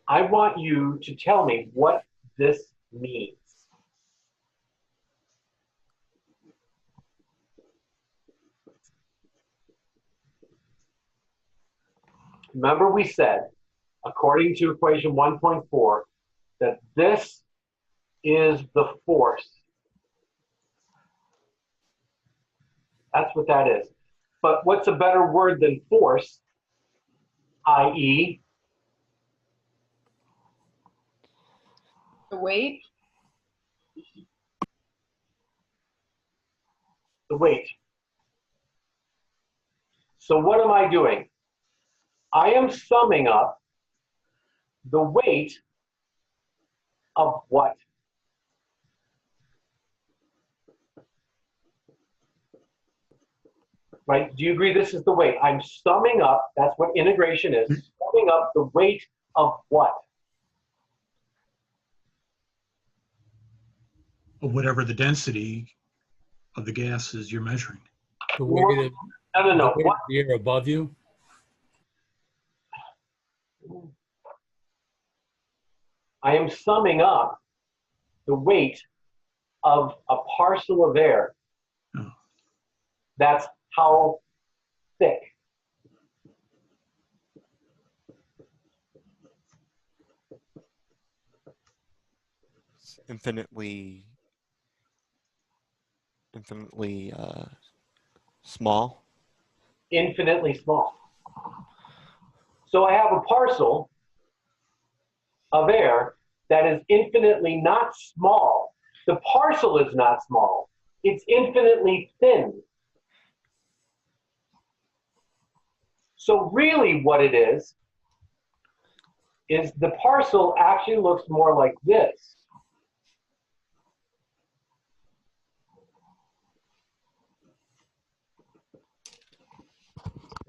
I want you to tell me what this means. Remember we said, according to equation 1.4, that this is the force. That's what that is. But what's a better word than force, i.e.? The weight. The weight. So what am I doing? I am summing up the weight of what? Right? Do you agree this is the weight? I'm summing up, that's what integration is, summing up the weight of what? Of whatever the density of the gas is you're measuring. The weight of No. the weight of the air above you. I am summing up the weight of a parcel of air. Oh. That's how thick. It's infinitely small. Infinitely small. So I have a parcel of air that is infinitely not small. The parcel is not small. It's infinitely thin. So really what it is the parcel actually looks more like this.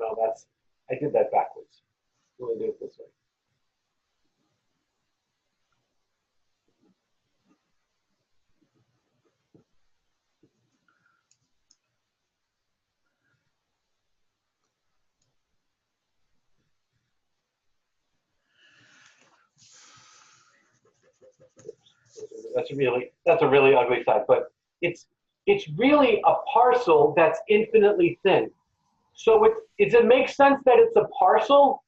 No, I did that backwards. Let me do it this way. That's a really ugly side, but it's really a parcel that's infinitely thin. So does it make sense that it's a parcel?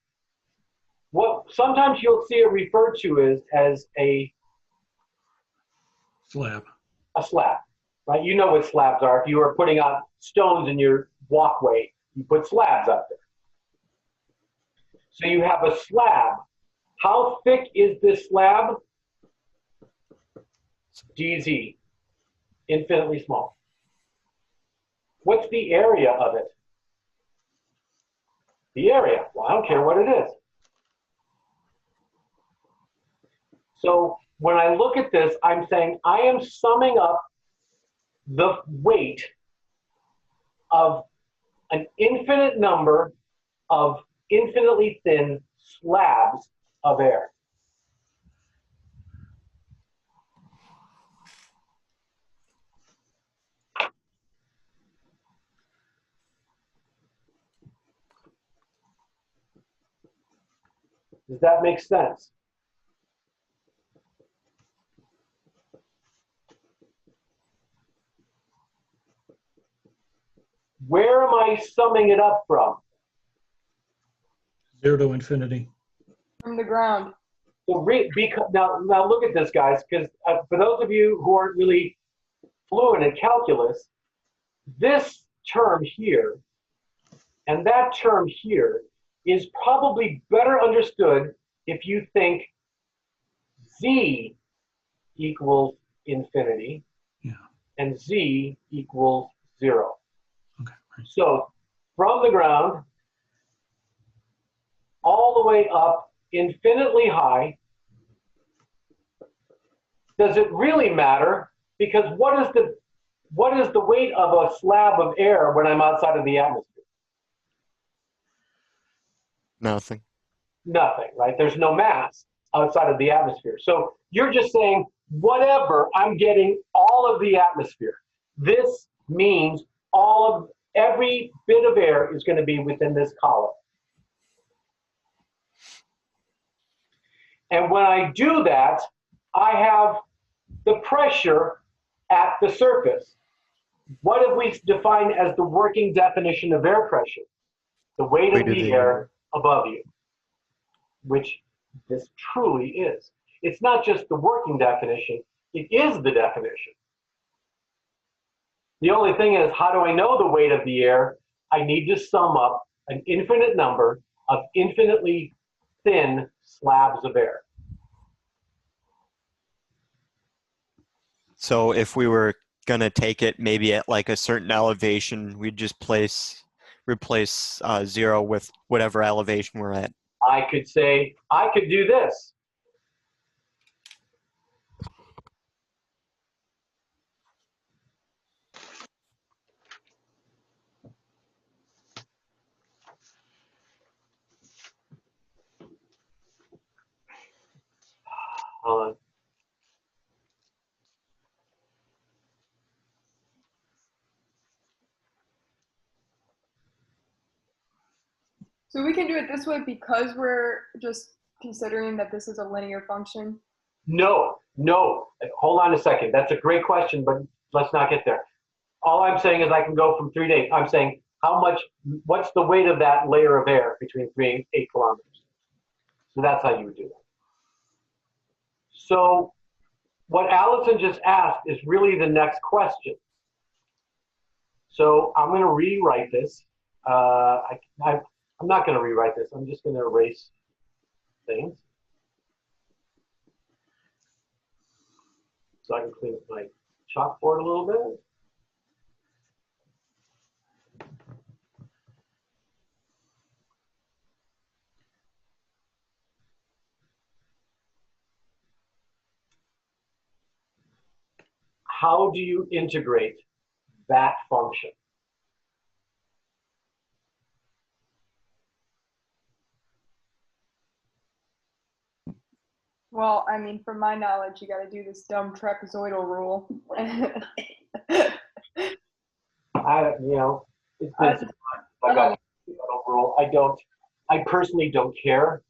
What sometimes you'll see it referred to as a Slab. slab, right? You know what slabs are. If you were putting out stones in your walkway, you put slabs up there. So you have a slab. How thick is this slab? GZ, infinitely small. What's the area of it? The area. Well, I don't care what it is. So when I look at this, I'm saying I am summing up the weight of an infinite number of infinitely thin slabs of air. Does that make sense? Where am I summing it up from? 0 to infinity. From the ground. So now look at this, guys, because for those of you who aren't really fluent in calculus, this term here and that term here is probably better understood if you think z equals infinity and z equals 0. Okay. Right. So from the ground all the way up infinitely high, does it really matter? Because what is the weight of a slab of air when I'm outside of the atmosphere? Nothing. Nothing, right? There's no mass outside of the atmosphere. So you're just saying, whatever, I'm getting all of the atmosphere. This means every bit of air is going to be within this column. And when I do that, I have the pressure at the surface. What have we defined as the working definition of air pressure? The weight of the air above you, which this truly is. It's not just the working definition, it is the definition. The only thing is, how do I know the weight of the air? I need to sum up an infinite number of infinitely thin slabs of air. So if we were going to take it maybe at like a certain elevation, we'd just replace 0 with whatever elevation we're at. I could say, I could do this. Hold on. So we can do it this way because we're just considering that this is a linear function. No. Hold on a second. That's a great question, but let's not get there. All I'm saying is I can go from 3 to 8. I'm saying what's the weight of that layer of air between 3 and 8 kilometers? So that's how you would do that. So what Allison just asked is really the next question. So I'm going to rewrite this. I'm not going to rewrite this. I'm just going to erase things. So I can clean up my chalkboard a little bit. How do you integrate that function? Well, I mean, from my knowledge, you got to do this dumb trapezoidal rule. It's I got rule. I personally don't care.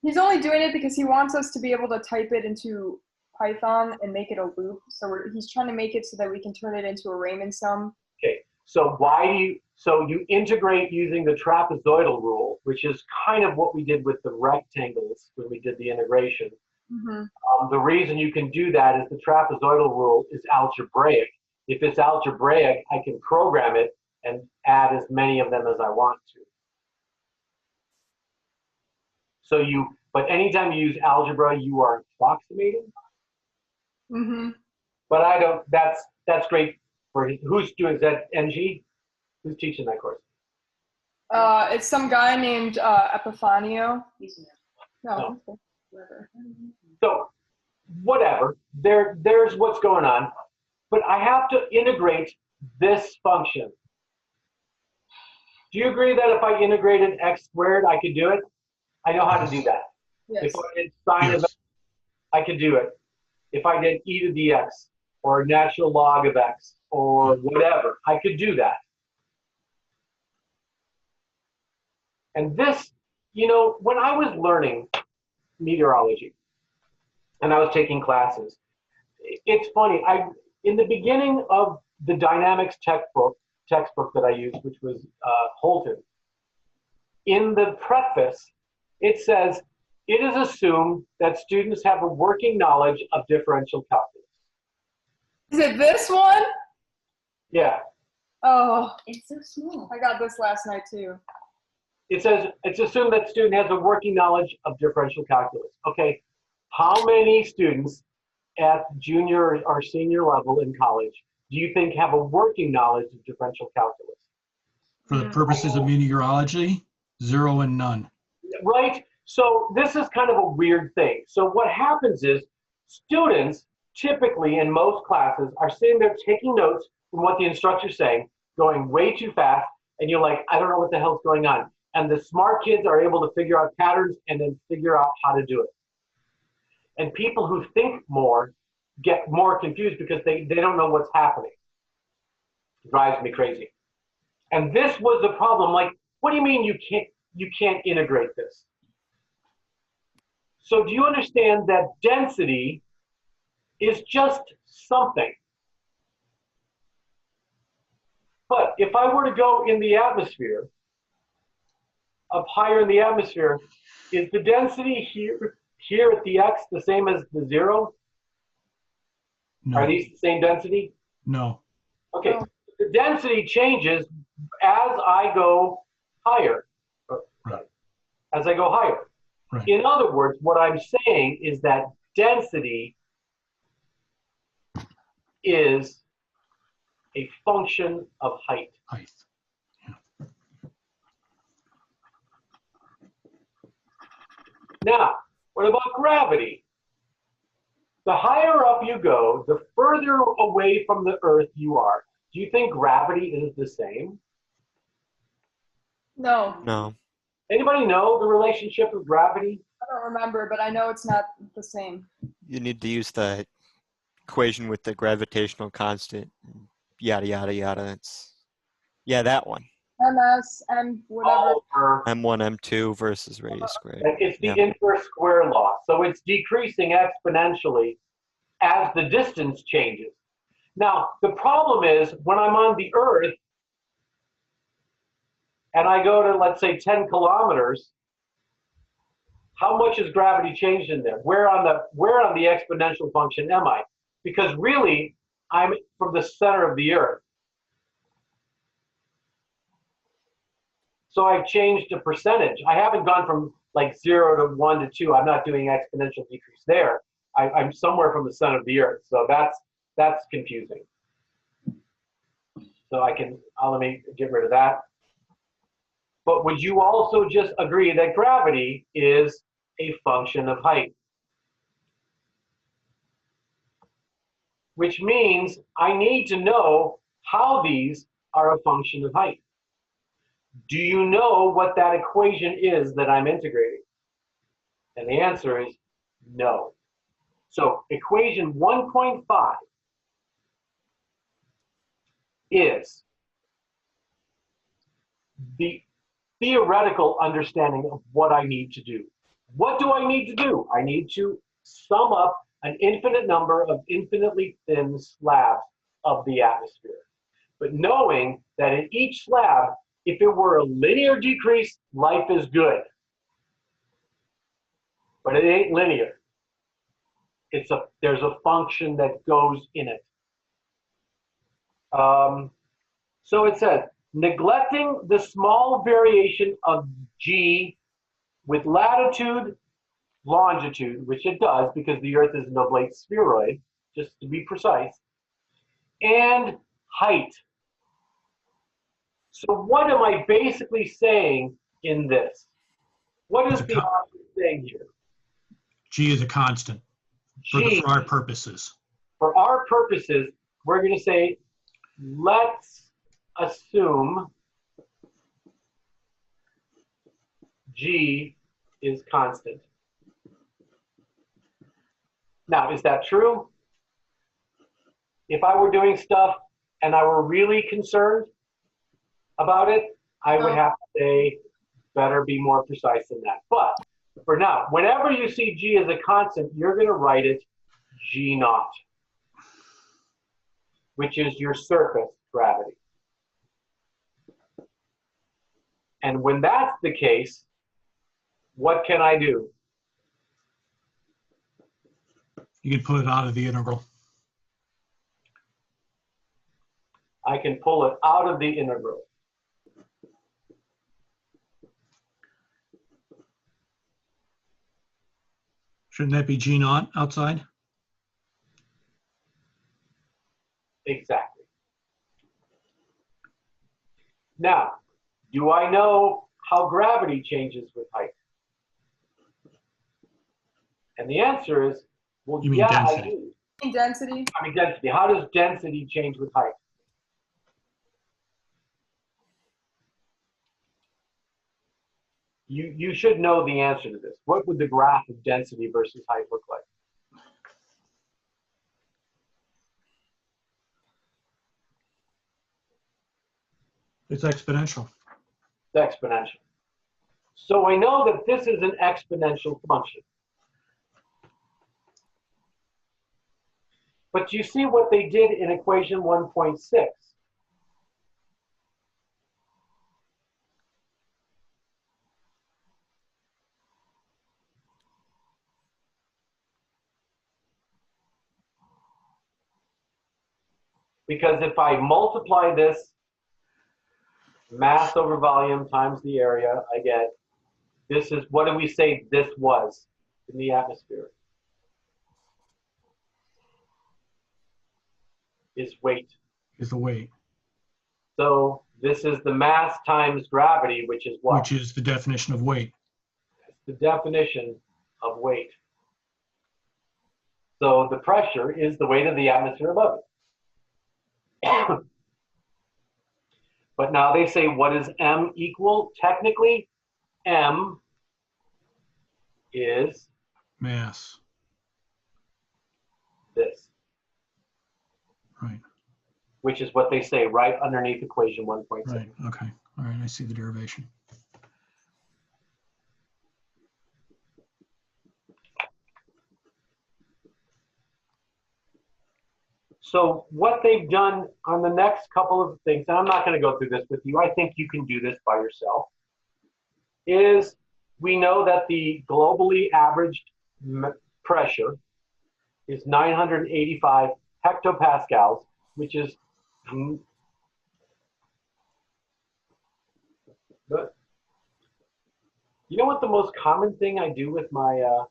He's only doing it because he wants us to be able to type it into Python and make it a loop. So he's trying to make it so that we can turn it into a Raman sum. Okay, so you integrate using the trapezoidal rule, which is kind of what we did with the rectangles when we did the integration. Mm-hmm. The reason you can do that is the trapezoidal rule is algebraic. If it's algebraic, I can program it and add as many of them as I want to. But anytime you use algebra, you are approximating. Mm-hmm. But that's great for who's doing that, NG? Who's teaching that course? It's some guy named Epifanio. No. Oh. So whatever, there's what's going on, but I have to integrate this function. Do you agree that if I integrated x squared, I could do it? I know how to do that. Yes. If I did sine of x, I could do it. If I did e to the x or natural log of x or whatever, I could do that. And this, when I was learning meteorology and I was taking classes, it's funny. In the beginning of the dynamics textbook that I used, which was Holton, in the preface, it says, it is assumed that students have a working knowledge of differential calculus. Is it this one? Yeah. Oh, It's so small. I got this last night too. It says, it's assumed that student has a working knowledge of differential calculus. Okay, how many students at junior or senior level in college do you think have a working knowledge of differential calculus? For the purposes of meteorology, 0 and none. Right? So this is kind of a weird thing. So what happens is students typically in most classes are sitting there taking notes from what the instructor's saying, going way too fast, and you're like, I don't know what the hell's going on. And the smart kids are able to figure out patterns and then figure out how to do it. And people who think more get more confused because they don't know what's happening. It drives me crazy. And this was the problem. Like, what do you mean you can't integrate this? So do you understand that density is just something? But if I were to go in the atmosphere, up higher in the atmosphere, is the density here at the x the same as the 0? No. Are these the same density? No. Okay, the density changes as I go higher. Right. As I go higher. Right. In other words, what I'm saying is that density is a function of height. Height. Now, what about gravity? The higher up you go, the further away from the Earth you are. Do you think gravity is the same? No, No. Anybody know the relationship of gravity? I don't remember, but I know it's not the same. You need to use the equation with the gravitational constant. Yada, yada, yada. Yeah, that one. MS, M, whatever. Over, M1, M2 versus radius squared. it's the Yeah. inverse square law. So it's decreasing exponentially as the distance changes. Now, the problem is when I'm on the Earth and I go to, let's say, 10 kilometers, how much has gravity changed in there? Where on the exponential function am I? Because really, I'm from the center of the Earth. So I've changed a percentage. I haven't gone from like 0 to 1 to 2. I'm not doing exponential decrease there. I'm somewhere from the center of the Earth. So that's confusing. So let me get rid of that. But would you also just agree that gravity is a function of height? Which means I need to know how these are a function of height. Do you know what that equation is that I'm integrating? And the answer is no. So equation 1.5 is the theoretical understanding of what I need to do. What do I need to do? I need to sum up an infinite number of infinitely thin slabs of the atmosphere. But knowing that in each slab, if it were a linear decrease, life is good. But it ain't linear. There's a function that goes in it. So it says, neglecting the small variation of G with latitude, longitude, which it does because the Earth is an oblate spheroid, just to be precise, and height. So what am I basically saying in this? What is the author saying here? G is a constant for G, our purposes. for our purposes, we're going to say, let's assume G is constant. Now, is that true? If I were doing stuff and I were really concerned about it, I would have to say, better be more precise than that. But for now, whenever you see G as a constant, you're going to write it G naught, which is your surface gravity. And when that's the case, what can I do? You can put it out of the integral. I can pull it out of the integral. Shouldn't that be G naught outside? Exactly. Now, do I know how gravity changes with height? And the answer is, well, You mean yeah, density. I do. In density. I mean density. How does density change with height? You should know the answer to this. What would the graph of density versus height look like? It's exponential. It's exponential. So I know that this is an exponential function. But you see what they did in equation 1.6. Because if I multiply this mass over volume times the area, I get, this is, what do we say this was in the atmosphere? Is weight. Is the weight, So this is the mass times gravity, which is what? which is the definition of weight. The definition of weight. So the pressure is the weight of the atmosphere above it. But now they say, what is M equal? Technically, M is Mass. this, Right. which is what they say right underneath equation 1.6. Right. Okay. All right. I see the derivation. So what they've done on the next couple of things, and I'm not going to go through this with you, I think you can do this by yourself, is we know that the globally averaged pressure is 985 hectopascals, which is good. You know what the most common thing I do with my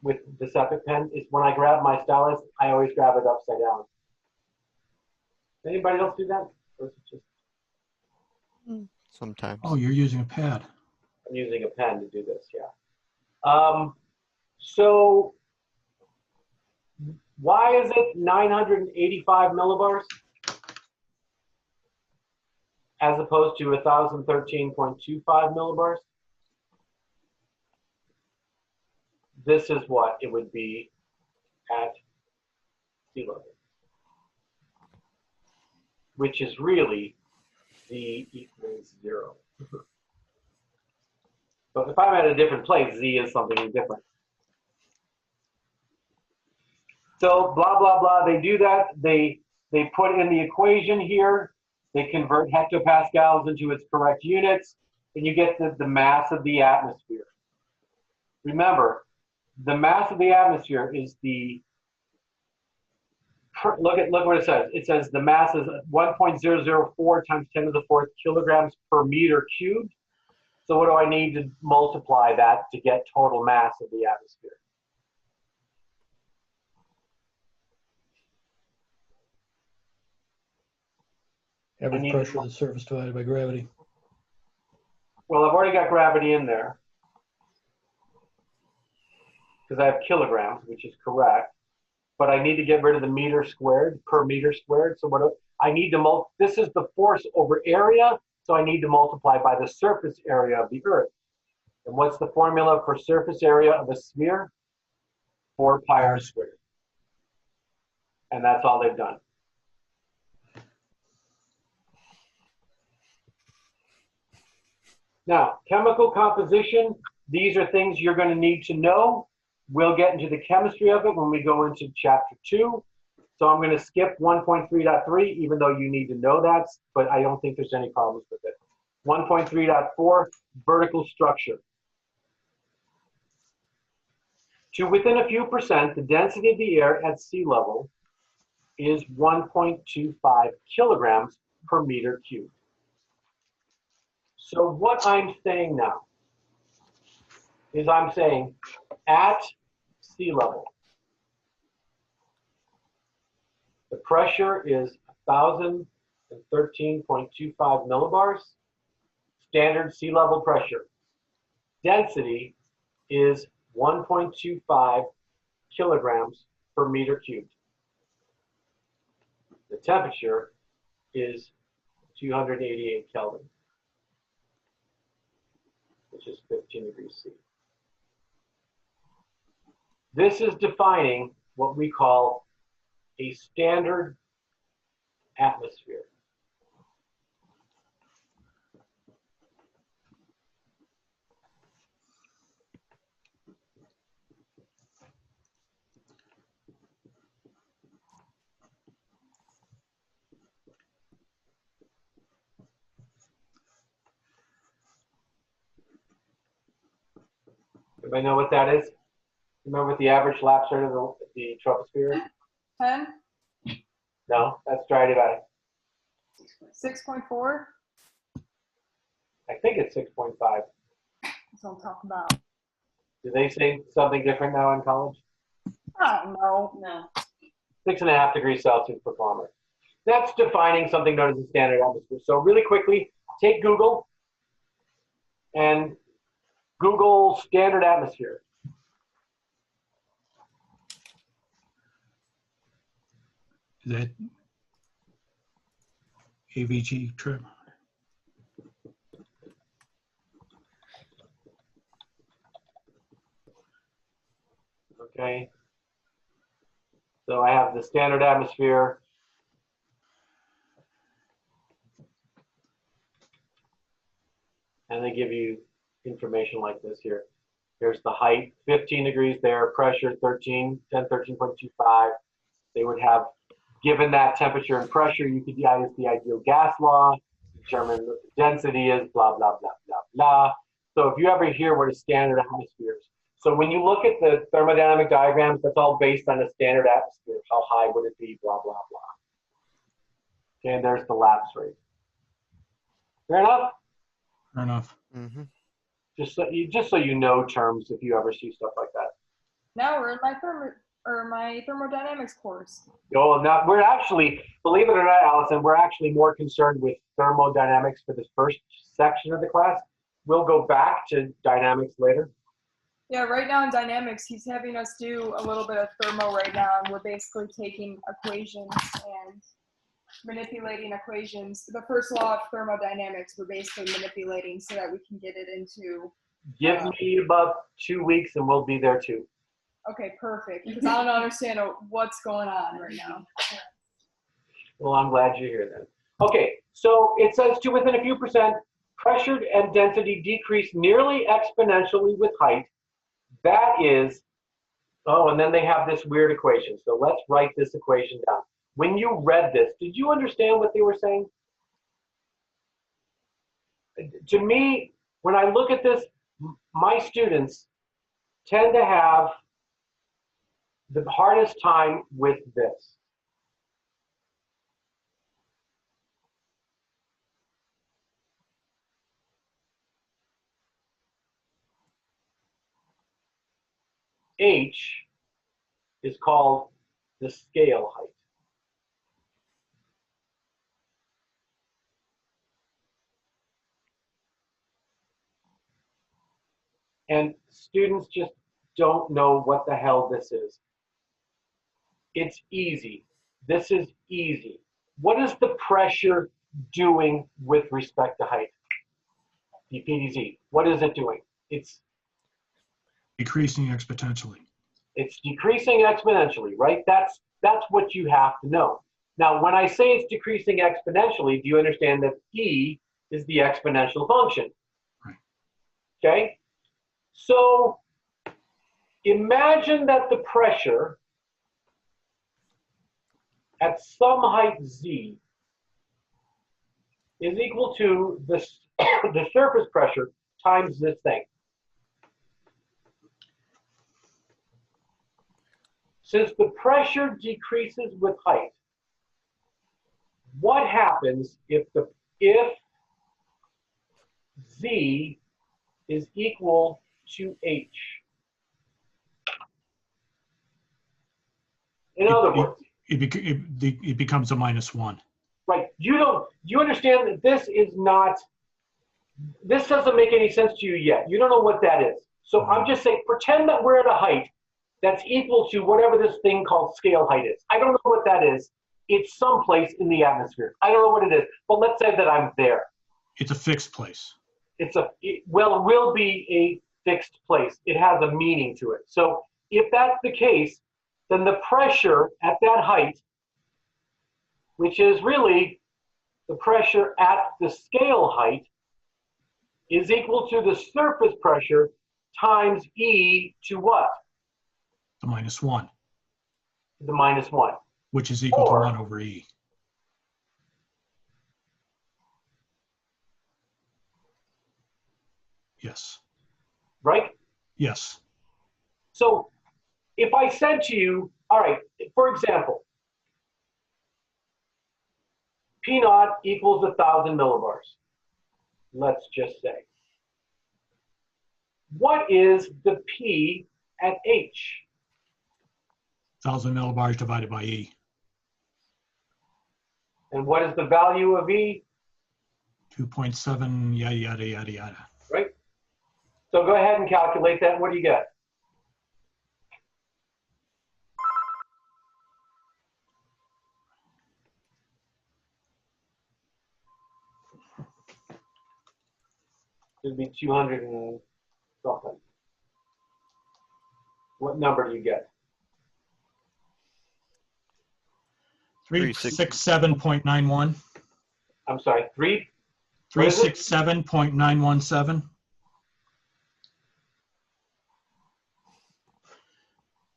with this Epic pen is when I grab my stylus, I always grab it upside down. Anybody else do that? Or is it just Sometimes. Oh, you're using a pad. I'm using a pen to do this, yeah. So why is it 985 millibars as opposed to 1013.25 millibars? This is what it would be at sea level, which is really Z equals 0. But if I'm at a different place, Z is something different. So blah, blah, blah, they do that. They put in the equation here. They convert hectopascals into its correct units, and you get the mass of the atmosphere. Remember, the mass of the atmosphere is the, look what it says. It says the mass is 1.004 times 10 to the 4th kilograms per meter cubed. So what do I need to multiply that to get total mass of the atmosphere? Average pressure of the surface divided by gravity. Well, I've already got gravity in there because I have kilograms, which is correct. But I need to get rid of the meter squared, per meter squared. So what I need to this is the force over area, so I need to multiply by the surface area of the Earth. And what's the formula for surface area of a sphere? 4 pi r squared. And that's all they've done. Now, chemical composition, these are things you're going to need to know. We'll get into the chemistry of it when we go into chapter 2. So I'm going to skip 1.3.3, even though you need to know that, but I don't think there's any problems with it. 1.3.4, vertical structure. To within a few percent, the density of the air at sea level is 1.25 kilograms per meter cubed. So what I'm saying now is I'm saying at sea level, the pressure is 1,013.25 millibars, standard sea level pressure. Density is 1.25 kilograms per meter cubed. The temperature is 288 Kelvin, which is 15 degrees C. This is defining what we call a standard atmosphere. Everybody know what that is? Remember what the average lapse rate of the troposphere is? 10, No, that's right about it. 6.4. I think it's 6.5. That's what I'm talking about. Do they say something different now in college? I don't know. No. 6.5 degrees Celsius per kilometer. That's defining something known as the standard atmosphere. So really quickly, take Google and Google standard atmosphere. Is that AVG trip? Okay. So I have the standard atmosphere. And they give you information like this here. Here's the height, 15 degrees there, pressure 13.25. They would have, given that temperature and pressure, you could use the ideal gas law, determine what the density is, blah, blah, blah, blah, blah. So if you ever hear what a standard atmosphere is, so when you look at the thermodynamic diagrams, that's all based on a standard atmosphere. How high would it be, blah, blah, blah. Okay, and there's the lapse rate. Fair enough? Fair enough. Mm-hmm. Just so you know terms if you ever see stuff like that. Now we're in my thermodynamics course. Oh, now we're actually, believe it or not, Allison, we're actually more concerned with thermodynamics for this first section of the class. We'll go back to dynamics later. Yeah, right now in dynamics, he's having us do a little bit of thermo right now, and we're basically taking equations and manipulating equations. The first law of thermodynamics, we're basically manipulating so that we can get it into. Give me about 2 weeks and we'll be there too. Okay, perfect. Because I don't understand what's going on right now. Well, I'm glad you're here then. Okay, so it says to within a few percent, pressure and density decrease nearly exponentially with height. That is, oh, and then they have this weird equation. So let's write this equation down. When you read this, did you understand what they were saying? To me, when I look at this, my students tend to have the hardest time with this. H is called the scale height. And students just don't know what the hell this is. It's easy. This is easy. What is the pressure doing with respect to height? The PDZ. What is it doing? It's Decreasing exponentially. decreasing exponentially, right? That's what you have to know. Now, when I say it's decreasing exponentially, do you understand that E is the exponential function? Right. Okay? So imagine that the pressure at some height Z is equal to the surface pressure times this thing. Since the pressure decreases with height, what happens if Z is equal to H? In other words, It becomes a -1. right, you understand that this doesn't make any sense to you yet. You don't know what that is. So I'm just saying, pretend that we're at a height that's equal to whatever this thing called scale height is. I don't know what that is. It's someplace in the atmosphere. I don't know what it is, but let's say that I'm there. It's a fixed place. It will be a fixed place. It has a meaning to it. So if that's the case, then the pressure at that height, which is really the pressure at the scale height, is equal to the surface pressure times E to what? The -1, The -1. which is equal Or- to 1 over E. Yes. Right? Yes. So if I said to you, all right, for example, P naught equals 1,000 millibars, let's just say. What is the P at H? 1,000 millibars divided by E. And what is the value of E? 2.7, yada, yada, yada, yada. Right? So go ahead and calculate that. What do you get? It'd be 200 and something. What number do you get? 367.91. I'm sorry, what is it? 367.917.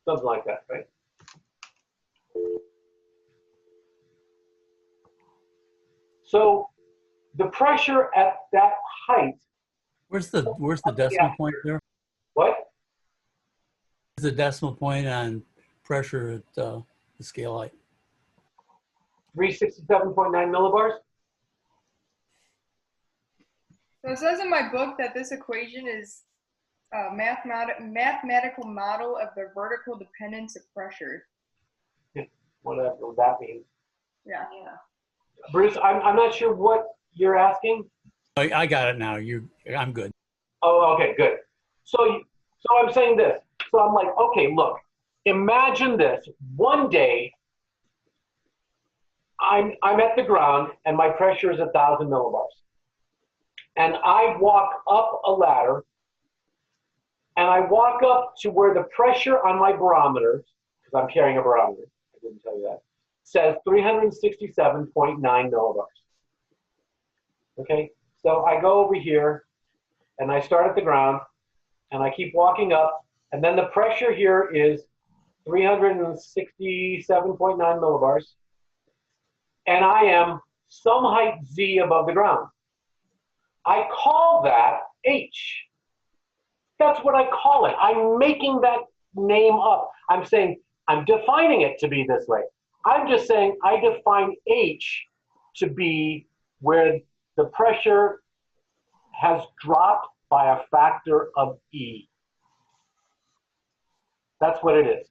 Something like that, right? So the pressure at that height, Where's the decimal point there? what? Where's the decimal point on pressure at the scale height? 367.9 millibars? So it says in my book that this equation is a mathematical model of the vertical dependence of pressure. Whatever that means. Yeah. Yeah. Bruce, I'm not sure what you're asking. I got it now. I'm good. Oh, okay, good. So I'm saying this. So I'm like, okay, look, imagine this. One day, I'm at the ground and my pressure is 1,000 millibars. And I walk up a ladder and I walk up to where the pressure on my barometer, because I'm carrying a barometer, I didn't tell you that, says 367.9 millibars. Okay, so I go over here and I start at the ground and I keep walking up, and then the pressure here is 367.9 millibars, and I am some height Z above the ground. I call that H. That's what I call it. I'm making that name up. I'm saying, I'm defining it to be this way. I'm just saying I define H to be where the pressure has dropped by a factor of E. That's what it is.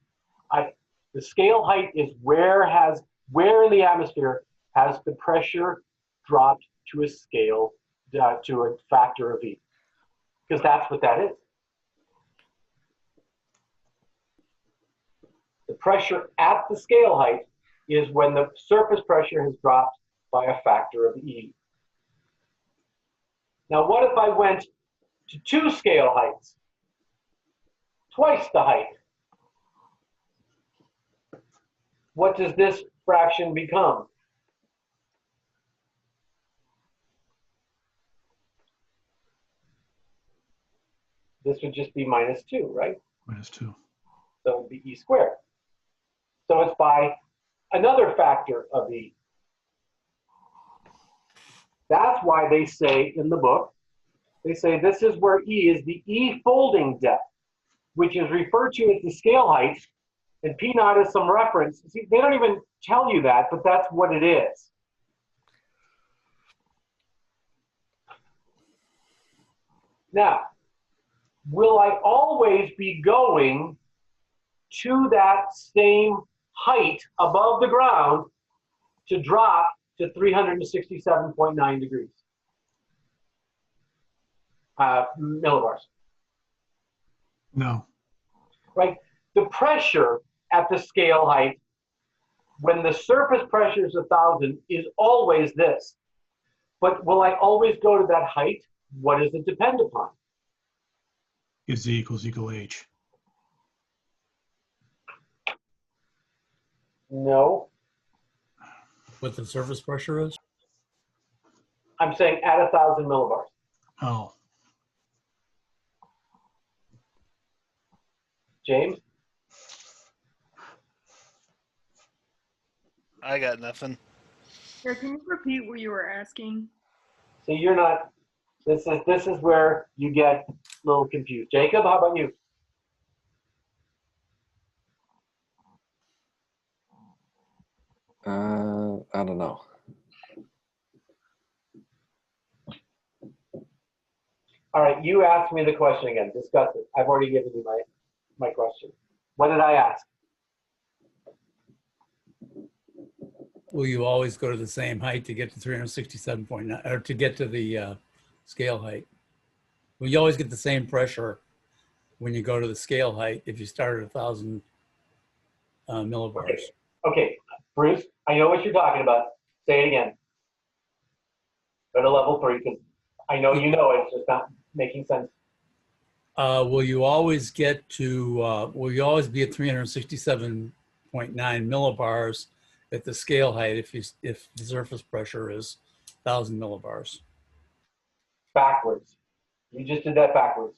The scale height is where in the atmosphere has the pressure dropped to a scale, to a factor of E. Because that's what that is. The pressure at the scale height is when the surface pressure has dropped by a factor of E. Now, what if I went to 2 scale heights? Twice the height. What does this fraction become? This would just be -2, right? -2. So it would be E squared. So it's by another factor of E. That's why they say in the book, they say this is where E is the E folding depth, which is referred to as the scale height, and P naught is some reference. See, they don't even tell you that, but that's what it is. Now, will I always be going to that same height above the ground to drop to 367.9 degrees? Millibars, No. right? The pressure at the scale height, when the surface pressure is 1,000, is always this. But will I always go to that height? What does it depend upon? Is Z equals equal H. No, What the surface pressure is? I'm saying at 1,000 millibars. Oh, James? I got nothing. Yeah, can you repeat what you were asking? So you're not, this is where you get a little confused. Jacob, how about you? I don't know. All right, you asked me the question again. Discuss it. I've already given you my question. What did I ask? Will you always go to the same height to get to 367.9, or to get to the scale height? Will you always get the same pressure when you go to the scale height if you start at 1,000 millibars? Okay, Bruce, I know what you're talking about. Say it again. Go to level 3, because I know you know it, it's just not making sense. Will you always get to, will you always be at 367.9 millibars at the scale height if the surface pressure is 1,000 millibars? Backwards. You just did that backwards.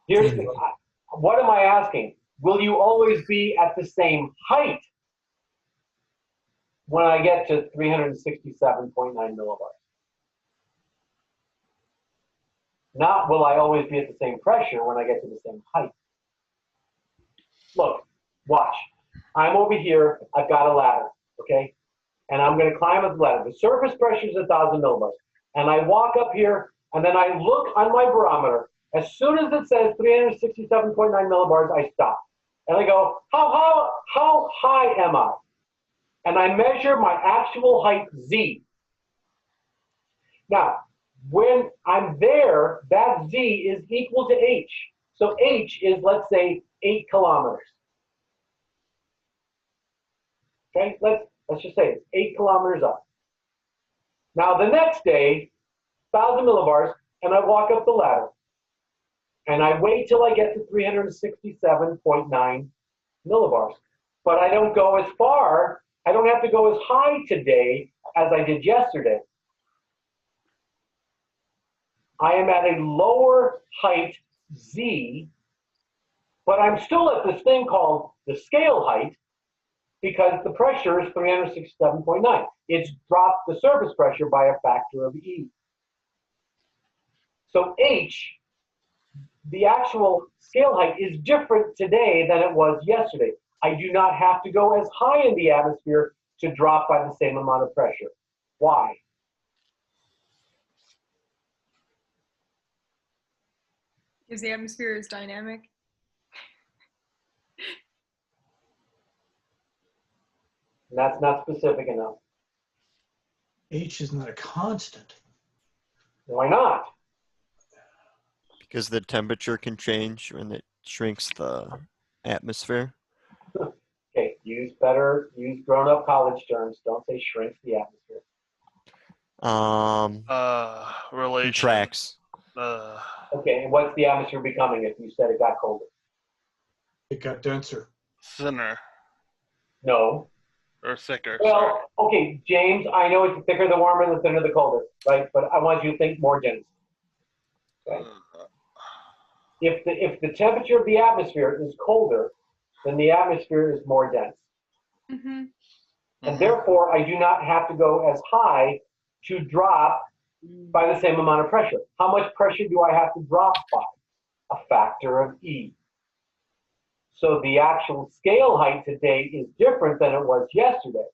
Here's the, what am I asking? Will you always be at the same height when I get to 367.9 millibars? Not will I always be at the same pressure when I get to the same height. Look, watch. I'm over here, I've got a ladder, okay? And I'm gonna climb up the ladder. The surface pressure is 1,000 millibars. And I walk up here, and then I look on my barometer. As soon as it says 367.9 millibars, I stop. And I go, how high am I? And I measure my actual height, Z. Now, when I'm there, that Z is equal to H. So H is, let's say, 8 kilometers. Okay, let's just say it's 8 kilometers up. Now, the next day, 1,000 millibars, and I walk up the ladder. And I wait till I get to 367.9 millibars. But I don't go as far, I don't have to go as high today as I did yesterday. I am at a lower height Z, but I'm still at this thing called the scale height because the pressure is 367.9. It's dropped the surface pressure by a factor of E. So H, the actual scale height, is different today than it was yesterday. I do not have to go as high in the atmosphere to drop by the same amount of pressure. Why? Because the atmosphere is dynamic. And that's not specific enough. H is not a constant. Why not? Because the temperature can change when it shrinks the atmosphere. Okay, use grown-up college terms. Don't say shrinks the atmosphere. Relation. Contracts. Okay, and what's the atmosphere becoming if you said it got colder? it got denser. Thinner No. or thicker. Sorry. Well, okay, James, I know it's the thicker the warmer, the thinner the colder, right? But I want you to think more dense. Okay. If the temperature of the atmosphere is colder, then the atmosphere is more dense. Mm-hmm. And therefore, I do not have to go as high to drop by the same amount of pressure. How much pressure do I have to drop by? A factor of E. So the actual scale height today is different than it was yesterday.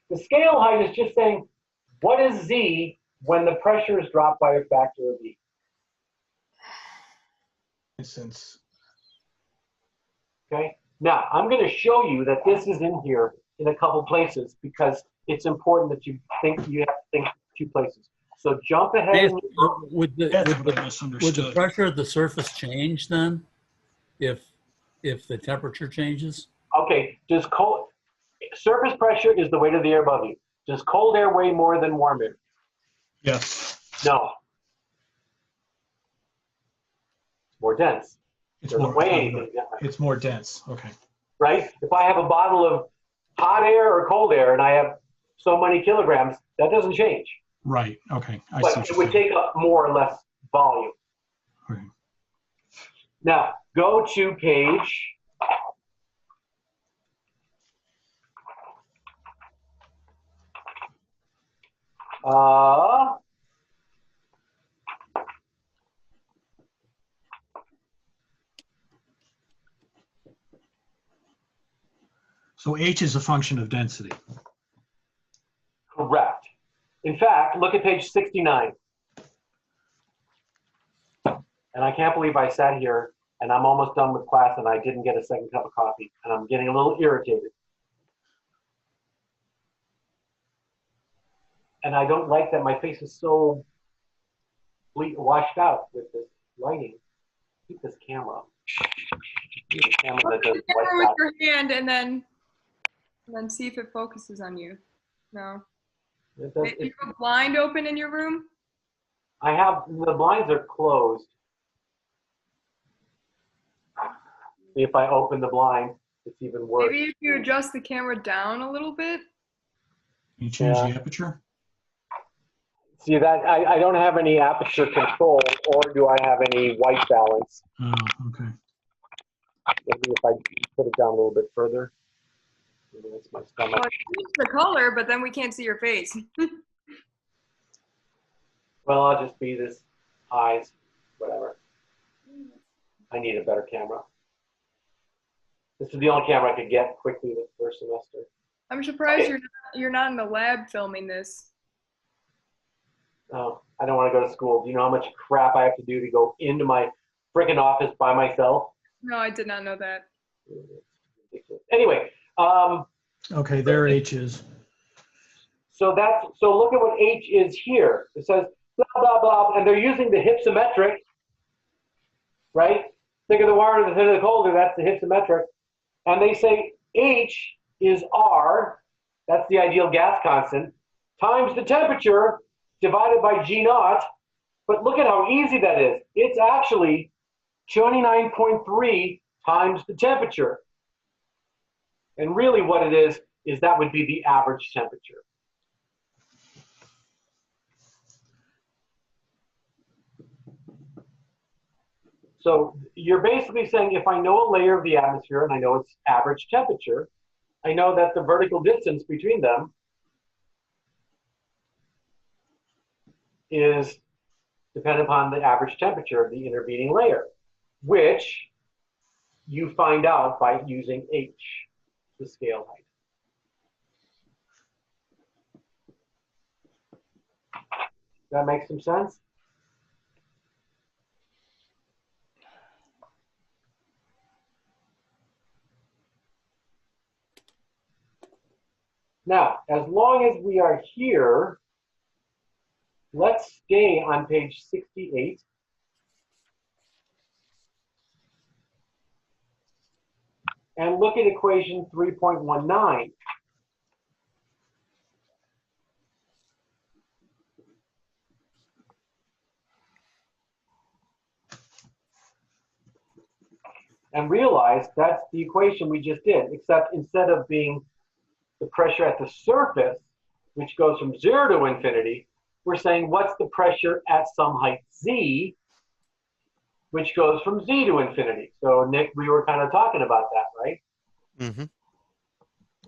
The scale height is just saying, what is Z when the pressure is dropped by a factor of E. Since Okay. Now, I'm going to show you that this is in here in a couple places because it's important that you have to think 2 places. So jump ahead. Would that's what I would the misunderstood. pressure of the surface change then, if the temperature changes? Okay. Does surface pressure is the weight of the air above you. Does cold air weigh more than warm air? Yes. No. It's more dense. It's Doesn't more, weigh anything different. it's more dense. Okay. Right? If I have a bottle of hot air or cold air and I have so many kilograms, that doesn't change. Right. Okay. I see But what it you're would saying. take up more or less volume. Okay. Now, go to page So H is a function of density. correct. In fact, look at page 69. And I can't believe I sat here and I'm almost done with class and I didn't get a second cup of coffee. And I'm getting a little irritated. And I don't like that my face is so washed out with this lighting. Keep this camera. Keep the camera that Look at does the camera white with out. your hand and then see if it focuses on you. No. It does, You have a blind open in your room? I have, the blinds are closed. See, if I open the blind, it's even worse. Maybe if you adjust the camera down a little bit. You change Yeah. the aperture? See that I don't have any aperture control, or do I have any white balance? Oh, okay. Maybe if I put it down a little bit further. Maybe that's my stomach. Well, change the color, but then we can't see your face. Well, I'll just be this eyes, whatever. I need a better camera. This is the only camera I could get quickly this first semester. I'm surprised you're not in the lab filming this. Oh, I don't want to go to school. Do you know how much crap I have to do to go into my freaking office by myself? No, I did not know that. Anyway, Okay, there H is. so look at what H is here. It says blah blah blah, and they're using the hypsometric, right? Thicker the warmer, the thinner the colder. That's the hypsometric, and they say H is R. That's the ideal gas constant times the temperature divided by G naught. But look at how easy that is. It's actually 29.3 times the temperature. And really what it is that would be the average temperature. So you're basically saying if I know a layer of the atmosphere and I know its average temperature, I know that the vertical distance between them is dependent upon the average temperature of the intervening layer, which you find out by using H, the scale height. That makes some sense? Now, as long as we are here, let's stay on page 68. And look at equation 3.19. And realize that's the equation we just did, except instead of being the pressure at the surface, which goes from 0 to infinity, we're saying what's the pressure at some height z, which goes from z to infinity. So Nick, we were kind of talking about that, right? Mm-hmm.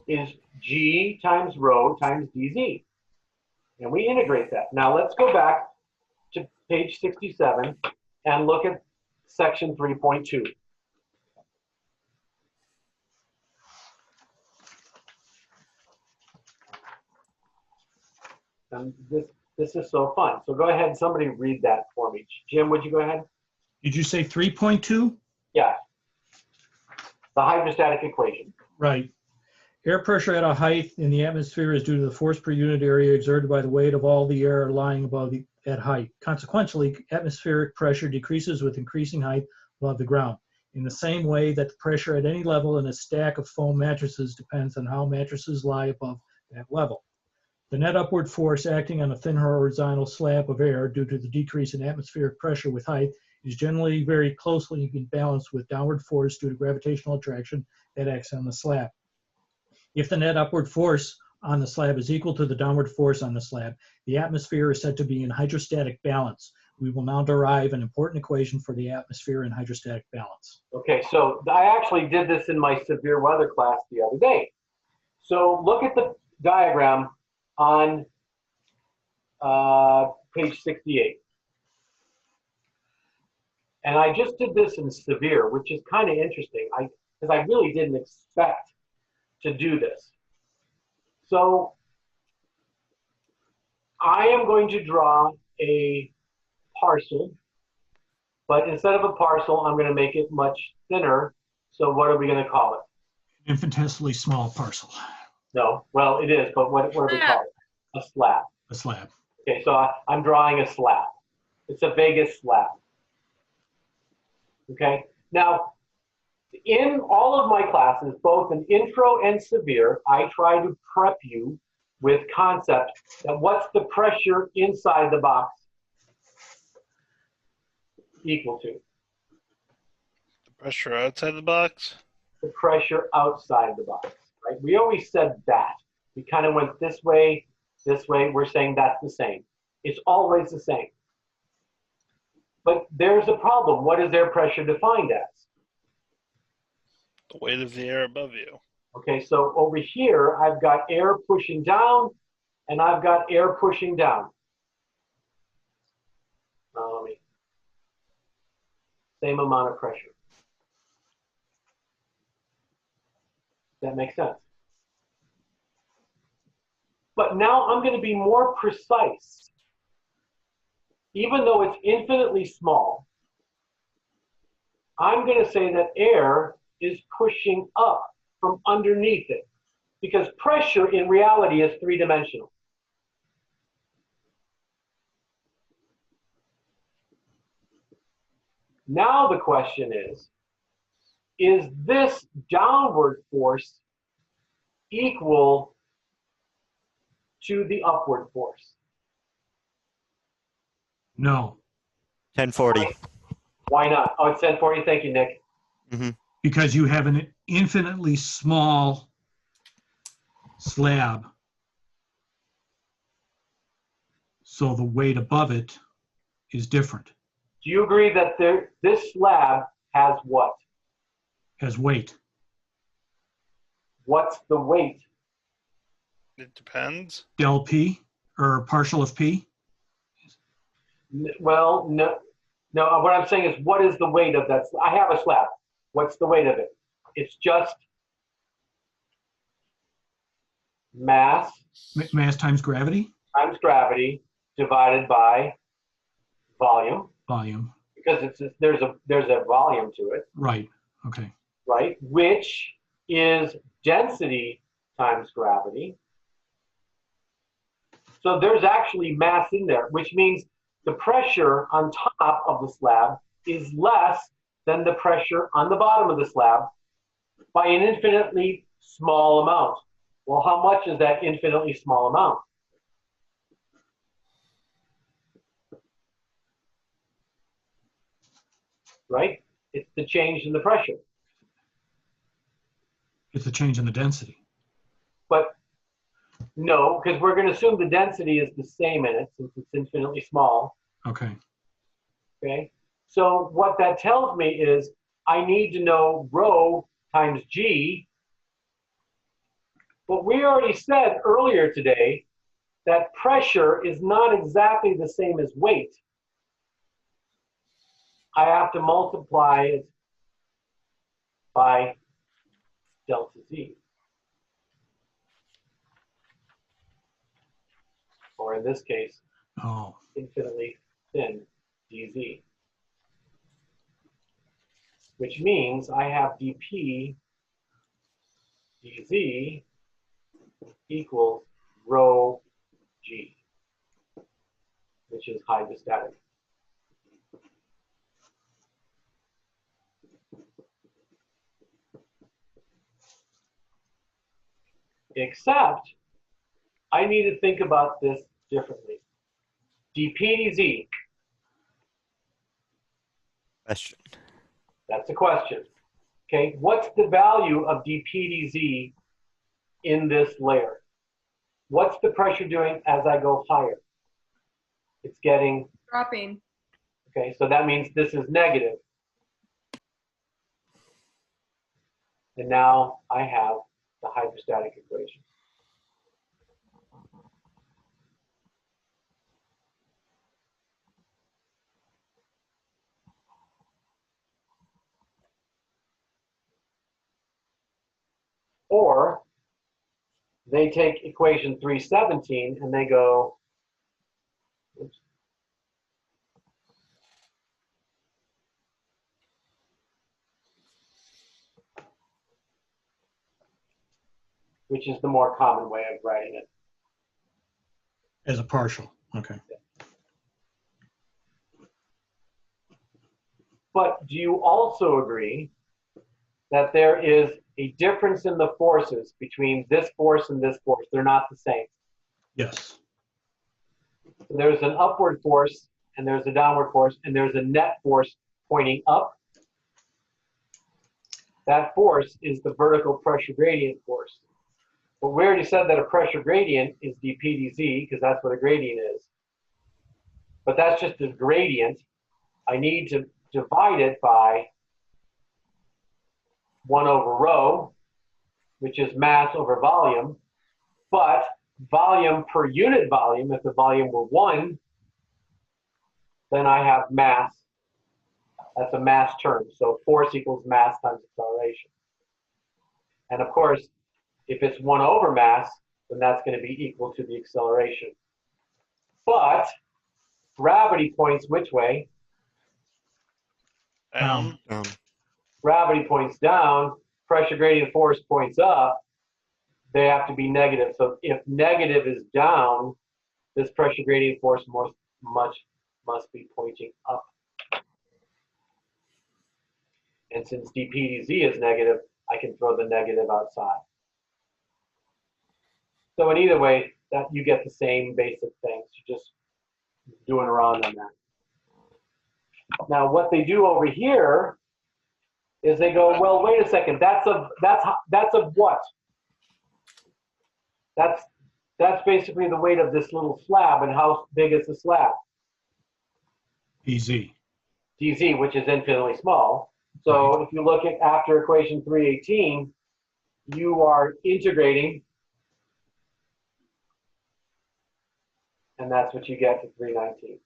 Is g times rho times dz. And we integrate that. Now let's go back to page 67 and look at section 3.2. And this This is so fun. So go ahead, somebody read that for me. Jim, would you go ahead? Did you say 3.2? Yeah. The hydrostatic equation. Right. Air pressure at a height in the atmosphere is due to the force per unit area exerted by the weight of all the air lying above at height. Consequently, atmospheric pressure decreases with increasing height above the ground. In the same way that the pressure at any level in a stack of foam mattresses depends on how mattresses lie above that level. The net upward force acting on a thin horizontal slab of air due to the decrease in atmospheric pressure with height is generally very closely in balance with downward force due to gravitational attraction that acts on the slab. If the net upward force on the slab is equal to the downward force on the slab, the atmosphere is said to be in hydrostatic balance. We will now derive an important equation for the atmosphere in hydrostatic balance. Okay, so I actually did this in my severe weather class the other day. So look at the diagram on page 68. And I just did this in severe, which is kind of interesting because I really didn't expect to do this. So I am going to draw a parcel, but instead of a parcel, I'm going to make it much thinner. So what are we going to call it? Infinitesimally small parcel, No, well, it is, but what do we call it? A slab. a slab. Okay, so I'm drawing a slab. It's a Vegas slab. Okay, now in all of my classes, both in intro and severe, I try to prep you with concept that what's the pressure inside the box equal to? The pressure outside the box? The pressure outside the box, right? We always said that. We kind of went this way, we're saying that's the same. It's always the same. But there's a problem. What is air pressure defined as? The weight of the air above you. Okay, so over here, I've got air pushing down, and I've got air pushing down. Same amount of pressure. Does that make sense? But now I'm going to be more precise. Even though it's infinitely small, I'm going to say that air is pushing up from underneath it, because pressure in reality is three-dimensional. Now the question is this downward force equal to the upward force? No, 1040. Why not? Oh, it's 1040. Thank you, Nick. because you have an infinitely small slab. So the weight above it is different, Do you agree that this slab has what? has weight. What's the weight? It depends. Del P, or partial of P. Well, no. No, what I'm saying is, what is the weight of that? I have a slab. What's the weight of it? It's just mass Mass times gravity, times gravity divided by volume, volume. because there's a volume to it, Right, okay. right? Which is density times gravity. So there's actually mass in there, which means the pressure on top of the slab is less than the pressure on the bottom of the slab by an infinitely small amount. Well, how much is that infinitely small amount? Right? It's the change in the pressure. It's a change in the density. But no, because we're going to assume the density is the same in it since it's infinitely small. Okay, Okay? So what that tells me is I need to know rho times g. But we already said earlier today that pressure is not exactly the same as weight. I have to multiply it by delta Z. Or in this case, Oh, infinitely thin dz, which means I have dp dz equals rho g, which is hydrostatic. Except I need to think about this differently. dp dz, Question. that's a question. Okay, what's the value of dp dz in this layer? What's the pressure doing as I go higher? It's getting, Dropping. okay, so that means this is negative. And now I have the hydrostatic equation. Or they take equation 317 and they go, oops, which is the more common way of writing it. as a partial. Okay. But do you also agree that there is a difference in the forces between this force and this force? They're not the same. Yes. So there's an upward force and there's a downward force and there's a net force pointing up. That force is the vertical pressure gradient force. But we already said that a pressure gradient is dp dz because that's what a gradient is. But that's just a gradient. I need to divide it by 1 over rho, which is mass over volume. But volume per unit volume, if the volume were 1, then I have mass. That's a mass term. So force equals mass times acceleration. And of course, if it's 1 over mass, then that's going to be equal to the acceleration. But gravity points which way? Down. Gravity points down, pressure gradient force points up. They have to be negative. So if negative is down, this pressure gradient force must be pointing up. And since dp dz is negative, I can throw the negative outside. So in either way, that you get the same basic things. You're just doing around on that. Now, what they do over here is they go, well, wait a second. That's of what? That's basically the weight of this little slab, and how big is the slab? DZ. dz, which is infinitely small. So if you look at after equation 318, you are integrating, and that's what you get to 319.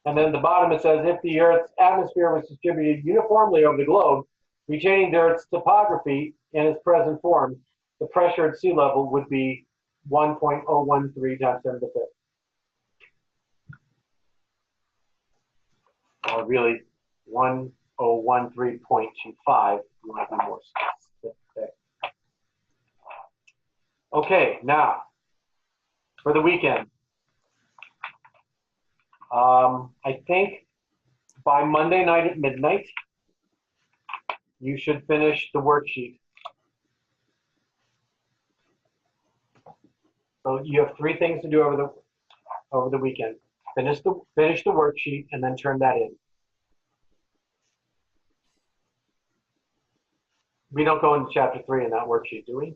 And then at the bottom it says, if the Earth's atmosphere was distributed uniformly over the globe, retaining the Earth's topography in its present form, the pressure at sea level would be 1.013 times 10 to the fifth. Or really 1013.25, you might be more specific. Okay, now for the weekend. I think by Monday night at midnight, you should finish the worksheet. So you have 3 things to do over the weekend. Finish the worksheet and then turn that in. We don't go into chapter 3 in that worksheet, do we?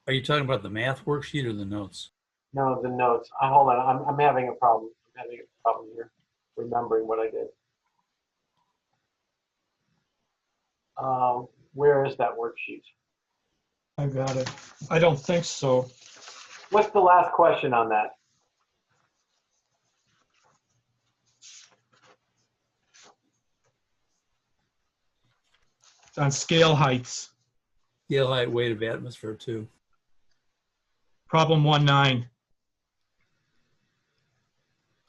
Are you talking about the math worksheet or the notes? No, the notes. Hold on, I'm having a problem. I'm having a problem here, remembering what I did. Where is that worksheet? I got it. I don't think so. What's the last question on that? It's on scale heights. Scale height, weight of atmosphere, too. Problem 1.9.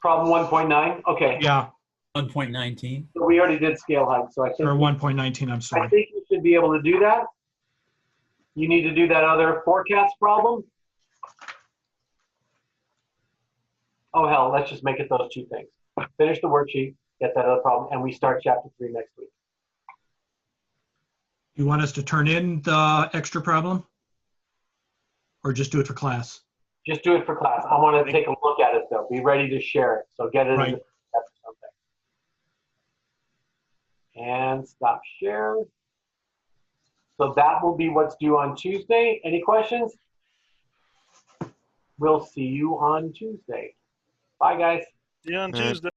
Problem 1.9. Okay. Yeah, 1.19. So we already did scale height, so I think or 1.19, I'm I sorry. think you should be able to do that. You need to do that other forecast problem. Oh hell, let's just make it those two things. Finish the worksheet, get that other problem, and we start chapter 3 next week. You want us to turn in the extra problem? Or just do it for class? Just do it for class. I want to take a look at it though. Be ready to share it. So get it Right. in the something. And stop share. So that will be what's due on Tuesday. Any questions? We'll see you on Tuesday. Bye guys. See you on All right. Tuesday.